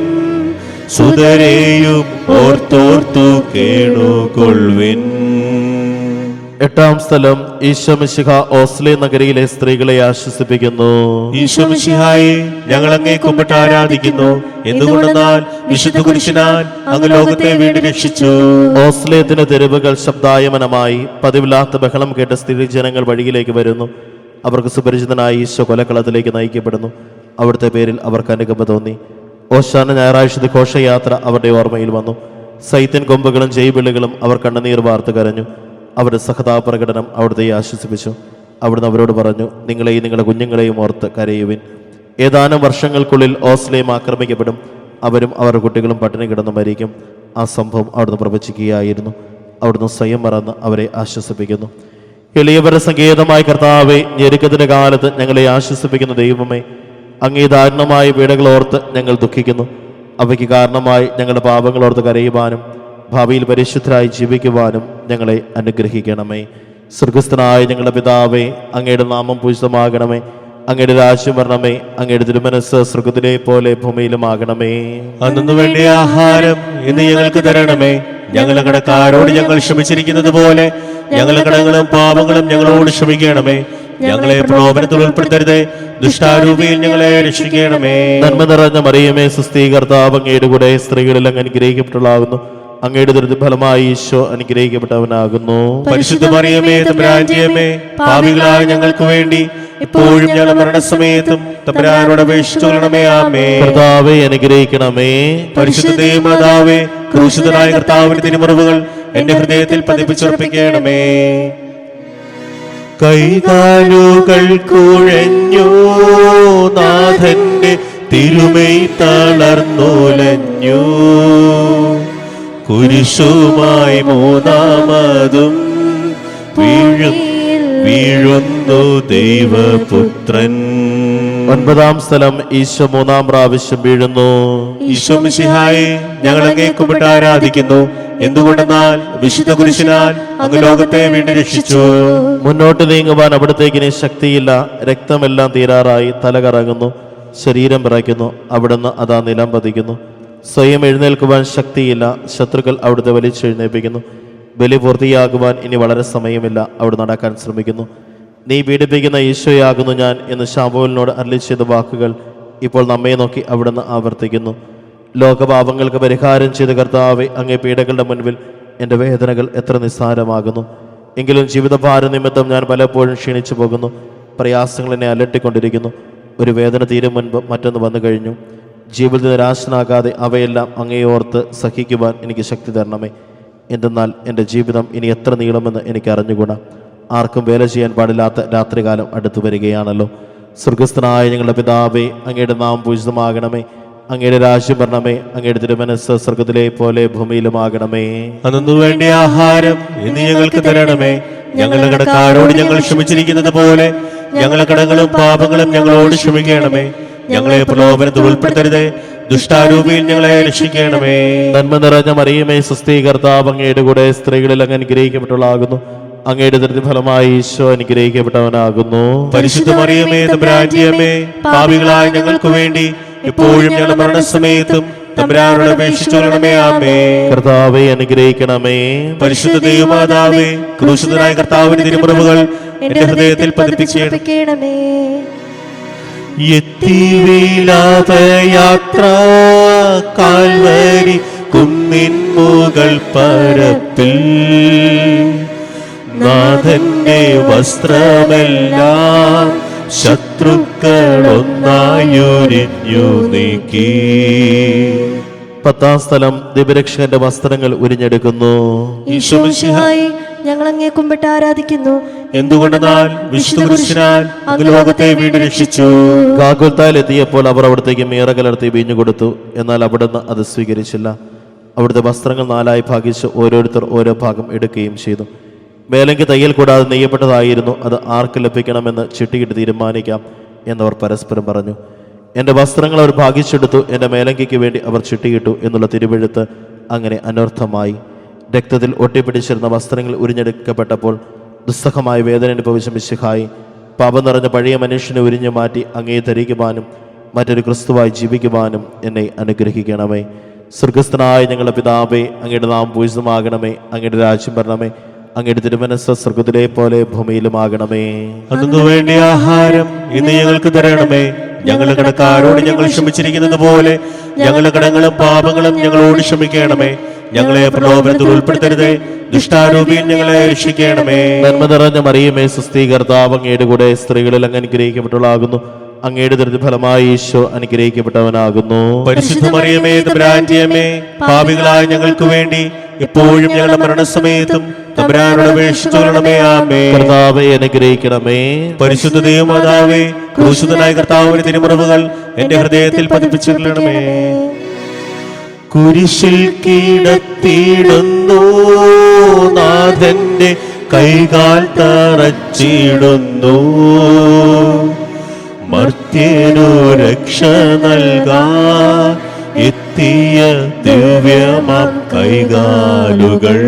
സുതരെയും ഓർത്തോർത്തു കേണുകൊള്ളുവിൻ. എട്ടാം സ്ഥലം, ഈശോ മിശിഹ ഓസ്ലെ നഗരിയിലെ സ്ത്രീകളെ ആശ്വസിപ്പിക്കുന്നു. ഈശോ മിശിഹായെ, ഞങ്ങൾ അങ്ങേ കുമ്പിട്ട് ആരാധിക്കുന്നു. എന്തുകൊണ്ടെന്നാൽ വിശുദ്ധ പുരുഷനാൽ അങ്ങ് ലോകത്തെ വീണ്ടും രക്ഷിച്ചു. ഓസ്ലേത്തിന്റെ തെരുവുകൾ ശബ്ദായമനമായി. പതിവില്ലാത്ത ബഹളം കേട്ട് സ്ത്രീജനങ്ങൾ വഴിയിലേക്ക് വരുന്നു. അവർക്ക് സുപരിചിതനായ ഈശോ കൊലക്കളത്തിലേക്ക് നയിക്കപ്പെടുന്നു. അവിടുത്തെ പേരിൽ അവർക്ക് അനുകമ്പ തോന്നി. ഓശാന ഞായറാഴ്ചത്തെ ഘോഷയാത്ര അവരുടെ ഓർമ്മയിൽ വന്നു. സൈത്യൻ കൊമ്പുകളും ജയ്വിളികളും അവർ കണ്ണുനീർ വാർത്ത് കരഞ്ഞു. അവരുടെ സഹതാപ്രകടനം അവിടുത്തെ ആശ്വസിപ്പിച്ചു. അവിടുന്ന് അവരോട് പറഞ്ഞു, നിങ്ങളെയും നിങ്ങളുടെ കുഞ്ഞുങ്ങളെയും ഓർത്ത് കരയുവിൻ. ഏതാനും വർഷങ്ങൾക്കുള്ളിൽ ഓസ്ലേം ആക്രമിക്കപ്പെടും. അവരും അവരുടെ കുട്ടികളും പട്ടിണി കിടന്ന് മരിക്കും. ആ സംഭവം അവിടുന്ന് പ്രവചിക്കുകയായിരുന്നു. അവിടുന്ന് സ്വയം മറന്ന് അവരെ ആശ്വസിപ്പിക്കുന്നു. എളിയവരുടെ സങ്കേതമായ കർത്താവെ, ഞെരുക്കത്തിന്റെ കാലത്ത് ഞങ്ങളെ ആശ്വസിപ്പിക്കുന്ന ദൈവമേ, അങ്ങേ ദാരുണമായ പീഡകളോർത്ത് ഞങ്ങൾ ദുഃഖിക്കുന്നു. അവയ്ക്ക് കാരണമായി ഞങ്ങളുടെ പാപങ്ങളോർത്ത് കരയുവാനും ഭാവിയിൽ പരിശുദ്ധരായി ജീവിക്കുവാനും ഞങ്ങളെ അനുഗ്രഹിക്കണമേ. സ്വർഗസ്ഥനായ ഞങ്ങളുടെ പിതാവേ, അങ്ങയുടെ നാമം പൂജിതമാകണമേ. അങ്ങയുടെ രാജ്യം വരണമേ. അങ്ങയുടെ തിരുമനസ്സ് സ്വർഗത്തിലെ പോലെ ഭൂമിയിലുമാകണമേ. അന്നു വേണ്ട ആഹാരം ഇന്ന് ഞങ്ങൾക്ക് തരണമേ. ഞങ്ങളുടെ കടക്കാരോട് ഞങ്ങൾ ക്ഷമിച്ചിരിക്കുന്നത് പോലെ ഞങ്ങളുടെ കടങ്ങളും പാപങ്ങളും ഞങ്ങളോട് ക്ഷമിക്കണമേ. ഞങ്ങളെ പ്രലോഭനത്തിൽ ഉൾപ്പെടുത്തരുതേ, ദുഷ്ടാരൂപിയിൽ ഞങ്ങളെ രക്ഷിക്കണമേ. നന്മ നിറഞ്ഞ മറിയമേ, സുസ്ഥീ, കർത്താവ് അങ്ങയുടെ കൂടെ സ്ത്രീകളിൽ അങ്ങ് അനുഗ്രഹിക്കപ്പെട്ടവളാകുന്നു. അങ്ങയുടെ ദുരിതഫലമായി ഈശോ അനുഗ്രഹിക്കപ്പെട്ടവനാകുന്നു. പരിശുദ്ധ മറിയമേ, തമ്പുരാന്റെ അമ്മേ, പാപികളായ ഞങ്ങൾക്ക് വേണ്ടി ഇപ്പോഴും ഞങ്ങളുടെ മരണസമയത്തും തമ്പുരാനോട് അപേക്ഷിച്ചുകൊള്ളണമേ. ആമേൻ. കർത്താവെ അനുഗ്രഹിക്കണമേ. പരിശുദ്ധ ദൈവമാതാവേ, ക്രൂശിതനായ കർത്താവിന്റെ തിരുമുറിവുകൾ എന്റെ ഹൃദയത്തിൽ പതിപ്പിച്ചുറപ്പിക്കണമേ. കൈകാലുകൾ കുഴഞ്ഞു, നാഥന്റെ തിരുമൈ തളർന്നുലഞ്ഞു. കുരിശുമായി മൂന്നാമതും വീഴുന്നു ദൈവപുത്രൻ. ഒൻപതാം സ്ഥലം, ഈശോ മൂന്നാം പ്രാവശ്യം വീഴുന്നു. ഈശോ മിശിഹായെ, ഞങ്ങൾ അങ്ങേ കുമ്പിട്ട് ആരാധിക്കുന്നു. എന്തുകൊണ്ടെന്നാൽ വിശുദ്ധ കുരിശിനാൽ അങ്ങ് ലോകത്തെ വീണ്ടും രക്ഷിച്ചു. മുന്നോട്ട് നീങ്ങുവാൻ അവിടത്തേക്ക് ഇനി ശക്തിയില്ല. രക്തമെല്ലാം തീരാറായി. തല കറങ്ങുന്നു, ശരീരം വിറയ്ക്കുന്നു. അവിടുന്ന് അതാ നിലം പതിക്കുന്നു. സ്വയം എഴുന്നേൽക്കുവാൻ ശക്തിയില്ല. ശത്രുക്കൾ അവിടുത്തെ വലിച്ചെഴുന്നേൽപ്പിക്കുന്നു. ബലി പൂർത്തിയാകുവാൻ ഇനി വളരെ സമയമില്ല. അവിടെ നടക്കാൻ ശ്രമിക്കുന്നു. നീ പീഡിപ്പിക്കുന്ന ഈശോയാകുന്നു ഞാൻ എന്ന് ശമൂവേലിനോട് അരുളി ചെയ്ത വാക്കുകൾ ഇപ്പോൾ നമ്മെ നോക്കി അവിടുന്ന് ആവർത്തിക്കുന്നു. ലോകപാപങ്ങൾക്ക് പരിഹാരം ചെയ്ത കർത്താവെ, അങ്ങേ പീഡകളുടെ മുൻപിൽ എൻ്റെ വേദനകൾ എത്ര നിസ്സാരമാകുന്നു. എങ്കിലും ജീവിതഭാര നിമിത്തം ഞാൻ പലപ്പോഴും ക്ഷീണിച്ചു പോകുന്നു. പ്രയാസങ്ങൾ എന്നെ അലട്ടിക്കൊണ്ടിരിക്കുന്നു. ഒരു വേദന തീരും മുൻപ് മറ്റൊന്ന് വന്നു കഴിഞ്ഞു. ജീവിതത്തിൽ നിരാശനാകാതെ അവയെല്ലാം അങ്ങയോർത്ത് സഹിക്കുവാൻ എനിക്ക് ശക്തി തരണമേ. എന്തെന്നാൽ എൻ്റെ ജീവിതം ഇനി എത്ര നീളുമെന്ന് എനിക്ക് അറിഞ്ഞുകൂടാ. ആർക്കും വേല ചെയ്യാൻ പാടില്ലാത്ത രാത്രികാലം അടുത്തു വരികയാണല്ലോ. സ്വർഗസ്ഥനായ ഞങ്ങളുടെ പിതാവേ, അങ്ങയുടെ നാമം പൂജിതമാകണമേ. അങ്ങയുടെ രാജ്യം വരണമേ. അങ്ങയുടെ തിരുമനസ്സ് സ്വർഗത്തിലെ പോലെ ഭൂമിയിലുമാകണമേ. അന്നു വേണ്ട ആഹാരം ഇന്ന് ഞങ്ങൾക്ക് തരണമേ. ഞങ്ങളുടെ കടക്കാരോട് ഞങ്ങൾ ക്ഷമിച്ചിരിക്കുന്നത് പോലെ ഞങ്ങളുടെ കടങ്ങളും പാപങ്ങളും ഞങ്ങളോട് ക്ഷമിക്കണമേ. ഞങ്ങളെ പ്രലോഭനത്തിൽ ഉൾപ്പെടുത്തരുതേ, ദുഷ്ടാരൂപിയിൽ ഞങ്ങളെ രക്ഷിക്കണമേ. നന്മ നിറഞ്ഞ മറിയമേ, സ്വസ്തി, കർത്താവ് അങ്ങയുടെ കൂടെ സ്ത്രീകളിൽ അങ്ങ് അനുഗ്രഹിക്കപ്പെട്ടവളാകുന്നു. അങ്ങയുടെ ഫലമായി ഈശോ അനുഗ്രഹിക്കപ്പെട്ടവനാകുന്നു. പരിശുദ്ധ മറിയമേ, തമ്പുരാന്റെ അമ്മേ, പാപികളായ ഞങ്ങൾക്ക് വേണ്ടി ഇപ്പോഴും ഞങ്ങളുടെ മരണസമയത്തും തമ്പുരാനോട് അപേക്ഷിച്ചുകൊള്ളണമേ. ആമേൻ. കർത്താവെ അനുഗ്രഹിക്കണമേ. പരിശുദ്ധ ദൈവമാതാവേ, ക്രൂശിതനായ കർത്താവിന്റെ തിരുമുറിവുകൾ എന്റെ ഹൃദയത്തിൽ പതിപ്പിക്കണമേ. യാത്ര കാൽവരി കുന്നിൻ മുകൾ പരപ്പിൽ നാഥന്റെ വസ്ത്രമെല്ലാം ശത്രുക്കളൊന്നായുരിഞ്ഞു നീക്കി. 10-ാം സ്ഥലം ദിവ്യരക്ഷകന്റെ വസ്ത്രങ്ങൾ ഉരിഞ്ഞെടുക്കുന്നു. ഈശോ മിശിഹായെ, ഞങ്ങൾ അങ്ങേ കുമ്പിട്ട് ആരാധിക്കുന്നു. എന്തുകൊണ്ടെന്നാൽ വിശുദ്ധ കുരിശിനാൽ അങ്ങ് ലോകത്തെ വീണ്ടും രക്ഷിച്ചു. ഗാഗുൽത്തായിൽ എത്തിയപ്പോൾ അവർ അവിടത്തേക്ക് മീറ കലർത്തി വീഞ്ഞു കൊടുത്തു. എന്നാൽ അവിടുന്ന് അത് സ്വീകരിച്ചില്ല. അവിടുത്തെ വസ്ത്രങ്ങൾ 4 ഭാഗിച്ച് ഓരോരുത്തർ ഓരോ ഭാഗം എടുക്കുകയും ചെയ്തു. മേലങ്കി തയ്യൽ കൂടാതെ നെയ്യപ്പെട്ടതായിരുന്നു. അത് ആർക്ക് ലഭിക്കണമെന്ന് ചിട്ടിയിട്ട് തീരുമാനിക്കാം എന്നവർ പരസ്പരം പറഞ്ഞു. എൻ്റെ വസ്ത്രങ്ങൾ അവർ ഭാഗിച്ചെടുത്തു, എൻ്റെ മേലങ്കിക്ക് വേണ്ടി അവർ ചിട്ടിയിട്ടു എന്നുള്ള തിരുവെഴുത്ത് അങ്ങനെ അനർത്ഥമായി. രക്തത്തിൽ ഒട്ടിപ്പിടിച്ചിരുന്ന വസ്ത്രങ്ങൾ ഉരിഞ്ഞെടുക്കപ്പെട്ടപ്പോൾ ദുസ്സഹമായ വേദന അനുഭവിച്ച മിശിഹായി, പാപം നിറഞ്ഞ പഴയ മനുഷ്യനെ ഉരിഞ്ഞു മാറ്റി അങ്ങയെ ധരിക്കുവാനും മറ്റൊരു ക്രിസ്തുവായി ജീവിക്കുവാനും എന്നെ അനുഗ്രഹിക്കണമേ. സ്വർഗസ്ഥനായ ഞങ്ങളുടെ പിതാവേ, അങ്ങയുടെ നാമം പൂജിതമാകണമേ. അങ്ങയുടെ രാജ്യം വരണമേ. അങ്ങയുടെ തിരുമനസ്സ് സ്വർഗത്തിലെ പോലെ ഭൂമിയിലുമാകണമേ. അന്നു വേണ്ട ആഹാരം ഇന്ന് ഞങ്ങൾക്ക് തരണമേ. ഞങ്ങളുടെ കടക്കാരോട് ഞങ്ങൾ ക്ഷമിച്ചിരിക്കുന്നത് പോലെ ഞങ്ങളുടെ കടങ്ങളും പാപങ്ങളും ഞങ്ങളോട് ക്ഷമിക്കണമേ. ഞങ്ങളെ പ്രലോഭനത്തിൽ ഉൾപ്പെടുത്തരുതേ, ദുഷ്ടാരൂപിയിൽ ഞങ്ങളെ രക്ഷിക്കണമേ. നന്മ നിറഞ്ഞ മറിയമേ, സ്വസ്തി, കർത്താവ് അങ്ങയുടെ കൂടെ സ്ത്രീകളിൽ അങ്ങ് അനുഗ്രഹിക്കപ്പെട്ടവളാകുന്നു. അങ്ങയുടെ ഫലമായി ഈശോ അനുഗ്രഹിക്കപ്പെട്ടവനാകുന്നു. പരിശുദ്ധ മറിയമേ, തമ്പുരാന്റെ അമ്മേ, പാപികളായ ഞങ്ങൾക്ക് വേണ്ടി ഇപ്പോഴും ഞങ്ങളുടെ മരണസമയത്തും തമ്പുരാനോട് അപേക്ഷിച്ചുകൊള്ളണമേ. ആമേൻ. കർത്താവെ അനുഗ്രഹിക്കണമേ. പരിശുദ്ധ ദൈവമാതാവേ, ക്രൂശിതനായ കർത്താവിന്റെ തിരുമുറിവുകൾ എന്റെ ഹൃദയത്തിൽ പതിപ്പിച്ചുകൊള്ളണമേ. കുരിശിൽ കിടത്തിയിടുന്നു നാഥന്റെ കൈകാൽ തറച്ചിടുന്നു. മർത്യനു രക്ഷ നൽകാൻ എത്തിയ ദിവ്യമാം കൈകാലുകൾ.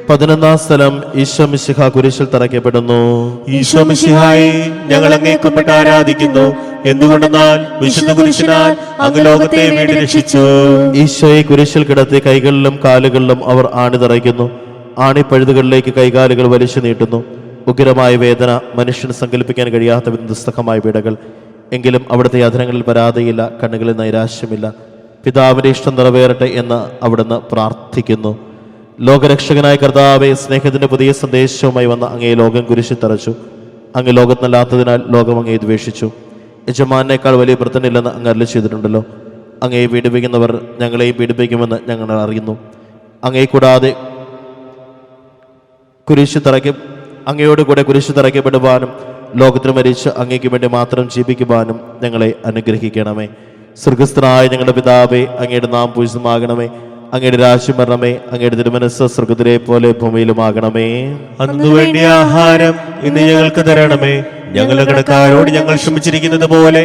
11-ാം സ്ഥലം ഈശോ മിശിഹാ കുരിശിൽ തറയ്ക്കപ്പെടുന്നു. ഈശോ മിശിഹായെ, ഞങ്ങൾ അങ്ങേ കുമ്പിട്ട് ആരാധിക്കുന്നു. എന്തുകൊണ്ടെന്നാൽ വിശുദ്ധ കുരിശിനാൽ അങ്ങ് ലോകത്തെ വീണ്ടും രക്ഷിച്ചു. ഈശോയെ കുരിശിൽ കിടത്തി കൈകളിലും കാലുകളിലും അവർ ആണി തറയ്ക്കുന്നു. ആണിപ്പഴുതുകളിലേക്ക് കൈകാലുകൾ വലിച്ചു നീട്ടുന്നു. ഉഗ്രമായ വേദന, മനുഷ്യന് സങ്കല്പിക്കാൻ കഴിയാത്ത വിധം ദുസ്സഹമായ പീഡകൾ. എങ്കിലും അവിടുത്തെ അധരങ്ങളിൽ പരാതിയില്ല, കണ്ണുകളിൽ നൈരാശ്യമില്ല. പിതാവിന്റെ ഇഷ്ടം നിറവേറട്ടെ എന്ന് അവിടുന്ന് പ്രാർത്ഥിക്കുന്നു. ലോകരക്ഷകനായ കർത്താവെ, സ്നേഹത്തിന്റെ പുതിയ സന്ദേശവുമായി വന്ന അങ്ങയെ ലോകം കുരിശിൽ തറച്ചു. അങ്ങ് ലോകത്തിനല്ലാത്തതിനാൽ ലോകം അങ്ങയെ ദ്വേഷിച്ചു. യജമാനേക്കാൾ വലിയ വൃത്തനില്ലെന്ന് അങ്ങ് അരുളി ചെയ്തിട്ടുണ്ടല്ലോ. അങ്ങയെ പീഡിപ്പിക്കുന്നവർ ഞങ്ങളെയും പീഡിപ്പിക്കുമെന്ന് ഞങ്ങൾ അറിയുന്നു. അങ്ങയെ കൂടാതെ അങ്ങയോട് കൂടെ കുരിശ് തറയ്ക്കപ്പെടുവാനും ലോകത്തിന് മരിച്ച് അങ്ങയ്ക്ക് വേണ്ടി മാത്രം ജീവിക്കുവാനും ഞങ്ങളെ അനുഗ്രഹിക്കണമേ. സ്വർഗസ്ഥനായ ഞങ്ങളുടെ പിതാവേ, അങ്ങയുടെ നാമം പൂജിതമാകണമേ. അങ്ങയുടെ രാജ്യം വരണമേ. അങ്ങയുടെ തിരുമനസ്സ് സ്വർഗത്തിലെ പോലെ ഭൂമിയിലുമാകണമേ. അന്നു വേണ്ട ആഹാരം ഇന്ന് ഞങ്ങൾക്ക് തരണമേ. ഞങ്ങളുടെ കടക്കാരോട് ഞങ്ങൾ ക്ഷമിച്ചിരിക്കുന്നത് പോലെ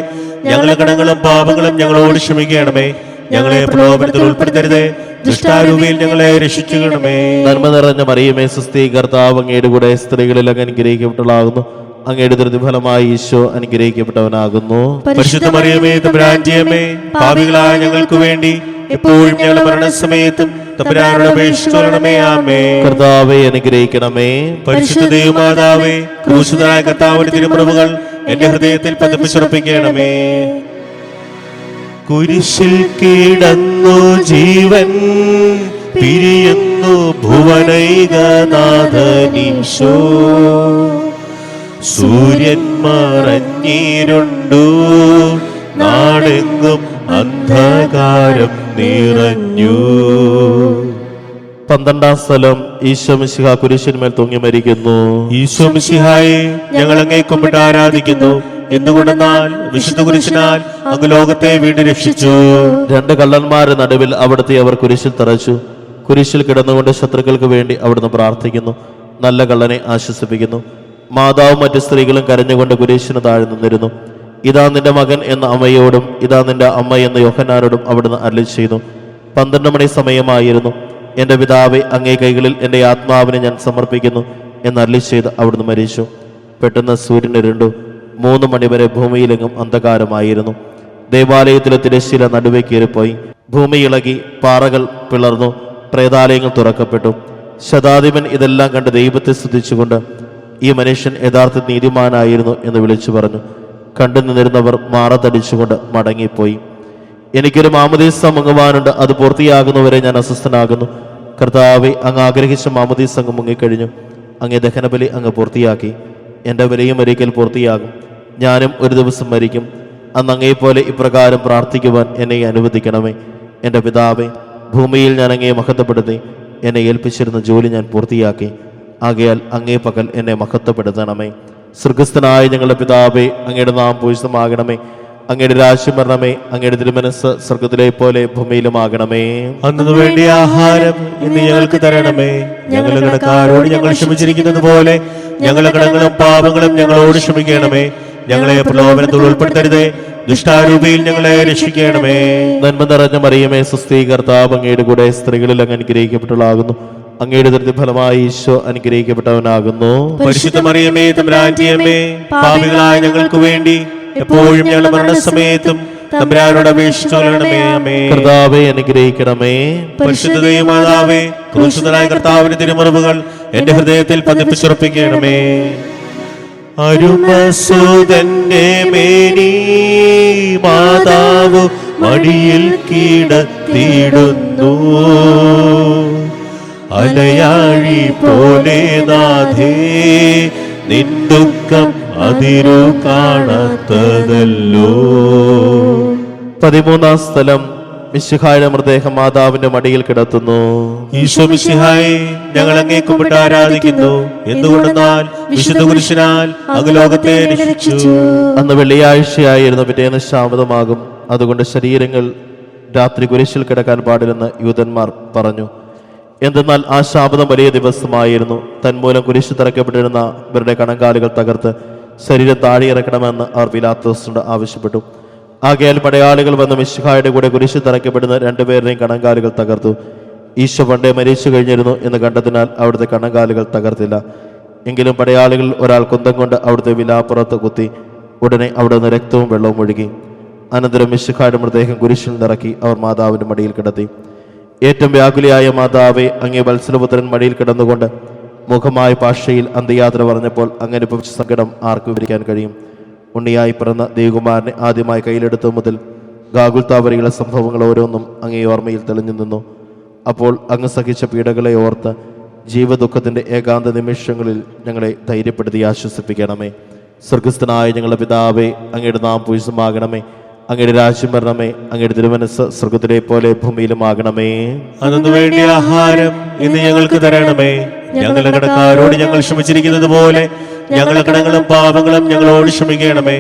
ഞങ്ങളുടെ കടങ്ങളും പാപങ്ങളും ഞങ്ങളോട് ക്ഷമിക്കണമേ. ഞങ്ങളെ പ്രലോഭനത്തിൽ ഉൾപ്പെടുത്തരുതേ, ദുഷ്ടാരൂപിയിൽ ഞങ്ങളെ രക്ഷിക്കണമേ. നന്മ നിറഞ്ഞ മറിയമേ, സ്വസ്തി, കർത്താവ് അങ്ങയുടെ കൂടെ സ്ത്രീകളിൽ അങ്ങ് അനുഗ്രഹിക്കപ്പെട്ടവളാകുന്നു. അങ്ങയുടെ ഫലമായി ഈശോ അനുഗ്രഹിക്കപ്പെട്ടവനാകുന്നു. പരിശുദ്ധ മറിയമേ, തമ്പുരാന്റെ അമ്മേ, പാപികളായ ഞങ്ങൾക്ക് വേണ്ടി എപ്പോഴും ഞങ്ങളുടെ മരണസമയത്തും തമ്പുരാനോട് അപേക്ഷിച്ചുകൊള്ളണമേ. ആമേൻ. കർത്താവെ അനുഗ്രഹിക്കണമേ. പരിശുദ്ധ ദൈവമാതാവേ, ക്രൂശിതനായ കർത്താവിന്റെ തിരുമുറിവുകൾ എന്റെ ഹൃദയത്തിൽ പതിപ്പിച്ചുറപ്പിക്കണമേ. കുരിശിൽ കിടന്നു ജീവൻ പിരിയുന്നു ഭുവനൈകനാഥനീശോ. സൂര്യൻ മറഞ്ഞിരുണ്ടു, നാടെങ്ങും അന്ധകാരം നിറഞ്ഞു. 12-ാം സ്ഥലം ഈശോ മിശിഹാ കുരിശിന്മേൽ തൂങ്ങി മരിക്കുന്നു. ഈശോ മിശിഹായെ, ഞങ്ങൾ അങ്ങേ കുമ്പിട്ട് ആരാധിക്കുന്നു. എന്തുകൊണ്ടെന്നാൽ വിശുദ്ധ കുരിശിനാൽ അങ്ങ് ലോകത്തെ വീണ്ടും രക്ഷിച്ചു. രണ്ട് കള്ളന്മാരുടെ നടുവിൽ അവിടുത്തെ അവർ കുരിശിൽ തറച്ചു. കുരിശിൽ കിടന്നുകൊണ്ട് ശത്രുക്കൾക്ക് വേണ്ടി അവിടുന്ന് പ്രാർത്ഥിക്കുന്നു. നല്ല കള്ളനെ ആശ്വസിപ്പിക്കുന്നു. മാതാവും മറ്റു സ്ത്രീകളും കരഞ്ഞുകൊണ്ട് കുരിശിന് താഴെ നിന്നിരുന്നു. ഇതാ നിന്റെ മകൻ എന്ന അമ്മയോടും ഇതാ നിന്റെ അമ്മ എന്ന യോഹന്നാനോടും അവിടുന്ന് അരുളി ചെയ്തു. 12 മണി സമയമായിരുന്നു. എൻ്റെ പിതാവേ, അങ്ങേ കൈകളിൽ എൻ്റെ ആത്മാവിനെ ഞാൻ സമർപ്പിക്കുന്നു എന്ന് അരുളി ചെയ്ത് അവിടുന്ന് മരിച്ചു. പെട്ടെന്ന് സൂര്യൻ ഇരുണ്ടു. 3 മണിവരെ ഭൂമിയിലെങ്ങും അന്ധകാരമായിരുന്നു. ദേവാലയത്തിലെ തിരശ്ശീല നടുവേ കയറിപ്പോയി. ഭൂമി ഇളകി, പാറകൾ പിളർന്നു, പ്രേതാലയങ്ങൾ തുറക്കപ്പെട്ടു. ശതാധിപൻ ഇതെല്ലാം കണ്ട് ദൈവത്തെ സ്തുതിച്ചുകൊണ്ട് ഈ മനുഷ്യൻ യഥാർത്ഥ നീതിമാനായിരുന്നു എന്ന് വിളിച്ചു പറഞ്ഞു. കണ്ടു നിന്നിരുന്നവർ മാറത്തടിച്ചുകൊണ്ട് മടങ്ങിപ്പോയി. എനിക്കൊരു മാമോദീസ മുങ്ങുവാനുണ്ട്, അത് പൂർത്തിയാകുന്നവരെ ഞാൻ അസ്വസ്ഥനാകുന്നു. കർത്താവെ, അങ്ങ് ആഗ്രഹിച്ച മാമോദീസ അങ്ങ് മുങ്ങിക്കഴിഞ്ഞു. അങ്ങേ ദഹനബലി അങ്ങ് പൂർത്തിയാക്കി. എൻ്റെ ബലിയും ഒരിക്കൽ പൂർത്തിയാകും. ഞാനും ഒരു ദിവസം മരിക്കും. അന്ന് അങ്ങേപ്പോലെ ഇപ്രകാരം പ്രാർത്ഥിക്കുവാൻ എന്നെ അനുവദിക്കണമേ. എൻ്റെ പിതാവേ, ഭൂമിയിൽ ഞാൻ അങ്ങയെ മഹത്വപ്പെടുത്തി. എന്നെ ഏൽപ്പിച്ചിരുന്ന ജോലി ഞാൻ പൂർത്തിയാക്കി. ആകയാൽ അങ്ങേ പകൽ എന്നെ മഹത്വപ്പെടുത്തണമേ. സ്വർഗസ്ഥനായ ഞങ്ങളുടെ പിതാവേ, അങ്ങയുടെ നാം പൂജിതമാകണമേ. അങ്ങയുടെ രാജ്യം വരണമേ. അങ്ങയുടെ തിരുമനസ്സ് സ്വർഗത്തിലെ പോലെ ഭൂമിയിലുമാകണമേ. അന്നു വേണ്ടിയ ആഹാരം ഇന്ന് ഞങ്ങൾക്ക് തരണമേ. ഞങ്ങളുടെ കടക്കാരോട് ഞങ്ങൾ ക്ഷമിച്ചിരിക്കുന്നത് പോലെ ഞങ്ങളുടെ കടങ്ങളും പാപങ്ങളും ഞങ്ങളോട് ക്ഷമിക്കണമേ. ഞങ്ങളെ പ്രലോഭനത്തിൽ ഉൾപ്പെടുത്തരുതേ, ദുഷ്ടാരൂപിയിൽ ഞങ്ങളെ രക്ഷിക്കണമേ. നന്മ നിറഞ്ഞ മറിയമേ, സ്വസ്തി, കർത്താവ് അങ്ങയുടെ കൂടെ സ്ത്രീകളിൽ അങ്ങ് അനുഗ്രഹിക്കപ്പെട്ടവളാകുന്നു. അങ്ങയുടെ ദൃഢ ഫലമായി ഈശോ അനുഗ്രഹിക്കപ്പെട്ടവനാകുന്നു. പരിശുദ്ധ മറിയമേ, തമ്പുരാന്റെ അമ്മേ, പാപികളായ ഞങ്ങൾക്ക് വേണ്ടി എപ്പോഴും ഞങ്ങളുടെ മരണസമയത്തും തമ്പുരാനോട് അപേക്ഷിച്ചുകൊള്ളണമേ. ആമേൻ. കർത്താവേ, അനുഗ്രഹിക്കണമേ. പരിശുദ്ധ ദൈവമാതാവേ, ക്രൂശിതനായ കർത്താവിന്റെ തിരുമുറിവുകൾ എന്റെ ഹൃദയത്തിൽ പതിപ്പിച്ചുറപ്പിക്കണമേ. അരുമസുതന്റെ മേനി മാതാവ് മടിയിൽ കിടത്തിയിടുന്നു. അലയാഴി പോലെ നാഥേ, നിൻ ദുഃഖം അതിരു കാണാത്തതല്ലോ. 13-ാം സ്ഥലം. മിശിഹായുടെ മൃതദേഹം മാതാവിന്റെ മടിയിൽ കിടത്തുന്നു. ഈശോ മിശിഹായെ, ഞങ്ങൾ അങ്ങേ കുമ്പിട്ട് ആരാധിക്കുന്നു. എന്തുകൊണ്ടെന്നാൽ വിശുദ്ധ കുരിശിനാൽ അങ്ങ് ലോകത്തെ രക്ഷിച്ചു. അന്ന് വെള്ളിയാഴ്ചയായിരുന്നു. പിറ്റേന്ന് ശാബതമാകും. അതുകൊണ്ട് ശരീരങ്ങൾ രാത്രി കുരിശിൽ കിടക്കാൻ പാടില്ലെന്ന് യൂതന്മാർ പറഞ്ഞു. എന്തെന്നാൽ ആ ശാബതം വലിയ ദിവസമായിരുന്നു. തന്മൂലം കുരിശ് തറയ്ക്കപ്പെട്ടിരുന്ന ഇവരുടെ കണങ്കാലുകൾ തകർത്ത് ശരീരം താഴെ ഇറക്കണമെന്ന് അവർ പിലാത്തോസിനോട് ആവശ്യപ്പെട്ടു. ആകയാൽ പടയാളികൾ വന്ന് മിശിഹായുടെ കൂടെ കുരിശിൽ തറയ്ക്കപ്പെടുന്ന 2 പേരുടെയും കണങ്കാലുകൾ തകർത്തു. ഈശോ പണ്ടേ മരിച്ചു കഴിഞ്ഞിരുന്നു എന്ന് കണ്ടതിനാൽ അവിടുത്തെ കണങ്കാലുകൾ തകർത്തില്ല. എങ്കിലും പടയാളികൾ ഒരാൾ കുന്തം കൊണ്ട് അവിടുത്തെ വിലാപ്പുറത്ത് കുത്തി. ഉടനെ അവിടെ നിന്ന് രക്തവും വെള്ളവും ഒഴുകി. അനന്തരം മിശിഹായുടെ മൃതദേഹം കുരിശിൽ നിറക്കി അവർ മാതാവിന്റെ മടിയിൽ കിടത്തി. ഏറ്റവും വ്യാകുലിയായ മാതാവെ, അങ്ങേ വത്സലപുത്രൻ മടിയിൽ കിടന്നുകൊണ്ട് മുഖമായ ഭാഷയിൽ അന്ത്യയാത്ര പറഞ്ഞപ്പോൾ അങ്ങനെ അനുഭവിച്ച സങ്കടം ആർക്കും വിവരിക്കാൻ കഴിയും. ഉണ്ണിയായി പിറന്ന ദേവകുമാരനെ ആദ്യമായി കയ്യിലെടുത്തു മുതൽ ഗാഗുൽത്താ വരെയുള്ള സംഭവങ്ങൾ ഓരോന്നും അങ്ങേ ഓർമ്മയിൽ തെളിഞ്ഞു നിന്നു. അപ്പോൾ അങ്ങ് സഹിച്ച പീഡകളെ ഓർത്ത് ജീവദുഃഖത്തിന്റെ ഏകാന്ത നിമിഷങ്ങളിൽ ഞങ്ങളെ ധൈര്യപ്പെടുത്തി ആശ്വസിപ്പിക്കണമേ. സ്വർഗസ്ഥനായ ഞങ്ങളുടെ പിതാവേ, അങ്ങയുടെ നാം പൂജിതമാകണമേ. അങ്ങയുടെ രാജ്യം വരണമേ. അങ്ങയുടെ തിരുമനസ്സ് സ്വർഗത്തിലെ പോലെ ഭൂമിയിലുമാകണമേ. അന്നു വേണ്ടിയ ആഹാരം ഇന്ന് ഞങ്ങൾക്ക് തരണമേ. ഞങ്ങളുടെ കടക്കാരോട് ഞങ്ങൾ ക്ഷമിച്ചിരിക്കുന്നത് പോലെ ഞങ്ങളുടെ കടങ്ങളും പാപങ്ങളും ഞങ്ങളോട് ക്ഷമിക്കണമേ.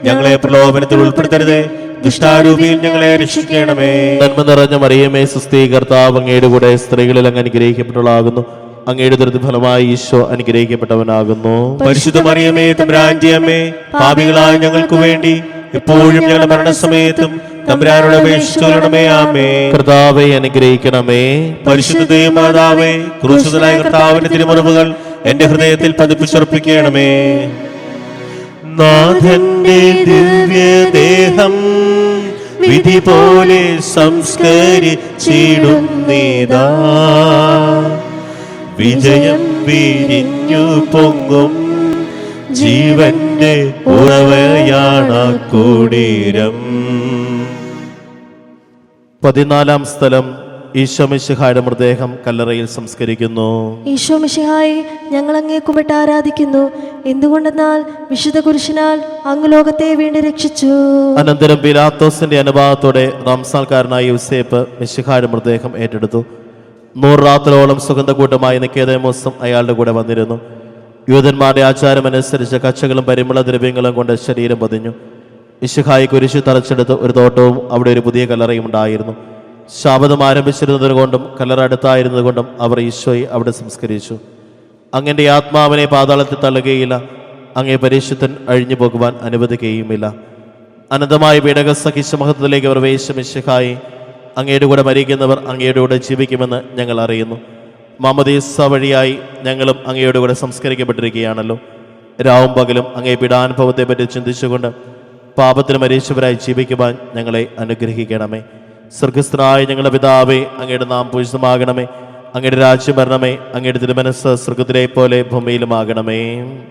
ഞങ്ങളെ പ്രലോഭനത്തിൽ ഉൾപ്പെടുത്തരുതേ, ദുഷ്ടാരൂപിയിൽ ഞങ്ങളെ രക്ഷിക്കണമേ. നന്മ നിറഞ്ഞ മറിയമേ, സ്വസ്തി, കർത്താവ് അങ്ങയുടെ കൂടെ സ്ത്രീകളിൽ അങ്ങ് അനുഗ്രഹിക്കപ്പെട്ടവളാകുന്നു. അങ്ങയുടെ ദൃഢ ഫലമായി ഈശോ അനുഗ്രഹിക്കപ്പെട്ടവനാകുന്നു. പരിശുദ്ധ മറിയമേ, തമ്പുരാന്റെ അമ്മേ, പാപികളായ ഞങ്ങൾക്ക് വേണ്ടി എപ്പോഴും ഞങ്ങളുടെ മരണസമയത്തും തമ്പുരാനോട് അപേക്ഷിച്ചുകൊള്ളണമേ. ആമേൻ. കർത്താവേ, അനുഗ്രഹിക്കണമേ. പരിശുദ്ധ ദൈവമാതാവേ, ക്രൂശിതനായ കർത്താവിന്റെ തിരുമുറിവുകൾ എന്റെ ഹൃദയത്തിൽ പതിപ്പിച്ചുറപ്പിക്കണമേ. നാഥന്റെ ദിവ്യദേഹം വിധി പോലെ സംസ്കരിച്ചിടുന്നീതാ. വിജയം വിരിഞ്ഞു പൊങ്ങും ജീവന്റെ ഉറവയാണ് കുടീരം. 14-ാം സ്ഥലം. ഈശോ മിശിഹായുടെ മൃതദേഹം കല്ലറയിൽ സംസ്കരിക്കുന്നു. ഈശോ മിശിഹായെ, ഞങ്ങൾ അങ്ങേ കുമ്പിട്ട് ആരാധിക്കുന്നു. എന്തുകൊണ്ടെന്നാൽ വിശുദ്ധ കുരിശിനാൽ അങ്ങ് ലോകത്തെ വീണ്ടും രക്ഷിച്ചു. അനന്തരം പിലാത്തോസിന്റെ അനുഭവത്തോടെ റംസാൽക്കാരനായ യൂസേപ്പ് മിശിഹായുടെ മൃതദേഹം ഏറ്റെടുത്തു. 100 രാത്രിയോളം സുഗന്ധകൂട്ടമായി നിക്കേദേമോസും അയാളുടെ കൂടെ വന്നിരുന്നു. യൂതന്മാരുടെ ആചാരമനുസരിച്ച് കച്ചകളും പരിമള ദ്രവ്യങ്ങളും കൊണ്ട് ശരീരം പൊതിഞ്ഞു. മിശിഹായി കുരിശു തറച്ചെടുത്ത് ഒരു തോട്ടവും അവിടെ ഒരു പുതിയ കല്ലറയും ഉണ്ടായിരുന്നു. ശാബദം ആരംഭിച്ചിരുന്നതുകൊണ്ടും കല്ലറ അടുത്തായിരുന്നതുകൊണ്ടും അവർ ഈശോയെ അവിടെ സംസ്കരിച്ചു. അങ്ങൻ്റെ ആത്മാവിനെ പാതാളത്തിൽ തള്ളുകയില്ല, അങ്ങേ പരിശുദ്ധൻ അഴിഞ്ഞു പോകുവാൻ അനുവദിക്കുകയുമില്ല. അനന്തമായ പീഡക സഹിച്ച മഹത്വത്തിലേക്ക് അവർ വേശ മിശിഹായി, അങ്ങയുടെ കൂടെ മരിക്കുന്നവർ അങ്ങയുടെ കൂടെ ജീവിക്കുമെന്ന് ഞങ്ങൾ അറിയുന്നു. മാമോദീസ വഴിയായി ഞങ്ങളും അങ്ങയുടെ കൂടെ സംസ്കരിക്കപ്പെട്ടിരിക്കുകയാണല്ലോ. രാവും പകലും അങ്ങേ പീഡാനുഭവത്തെപ്പറ്റി ചിന്തിച്ചുകൊണ്ട് പാപത്തിന് മരിച്ചവരായി ജീവിക്കുവാൻ ഞങ്ങളെ അനുഗ്രഹിക്കണമേ. സ്വർഗസ്ഥനായ ഞങ്ങളുടെ പിതാവേ, അങ്ങയുടെ നാം പൂജിതമാകണമേ. അങ്ങയുടെ രാജ്യം വരണമേ. അങ്ങയുടെ തിരുമനസ്സ് സ്വർഗത്തിലെ പോലെ ഭൂമിയിലുമാകണമേ.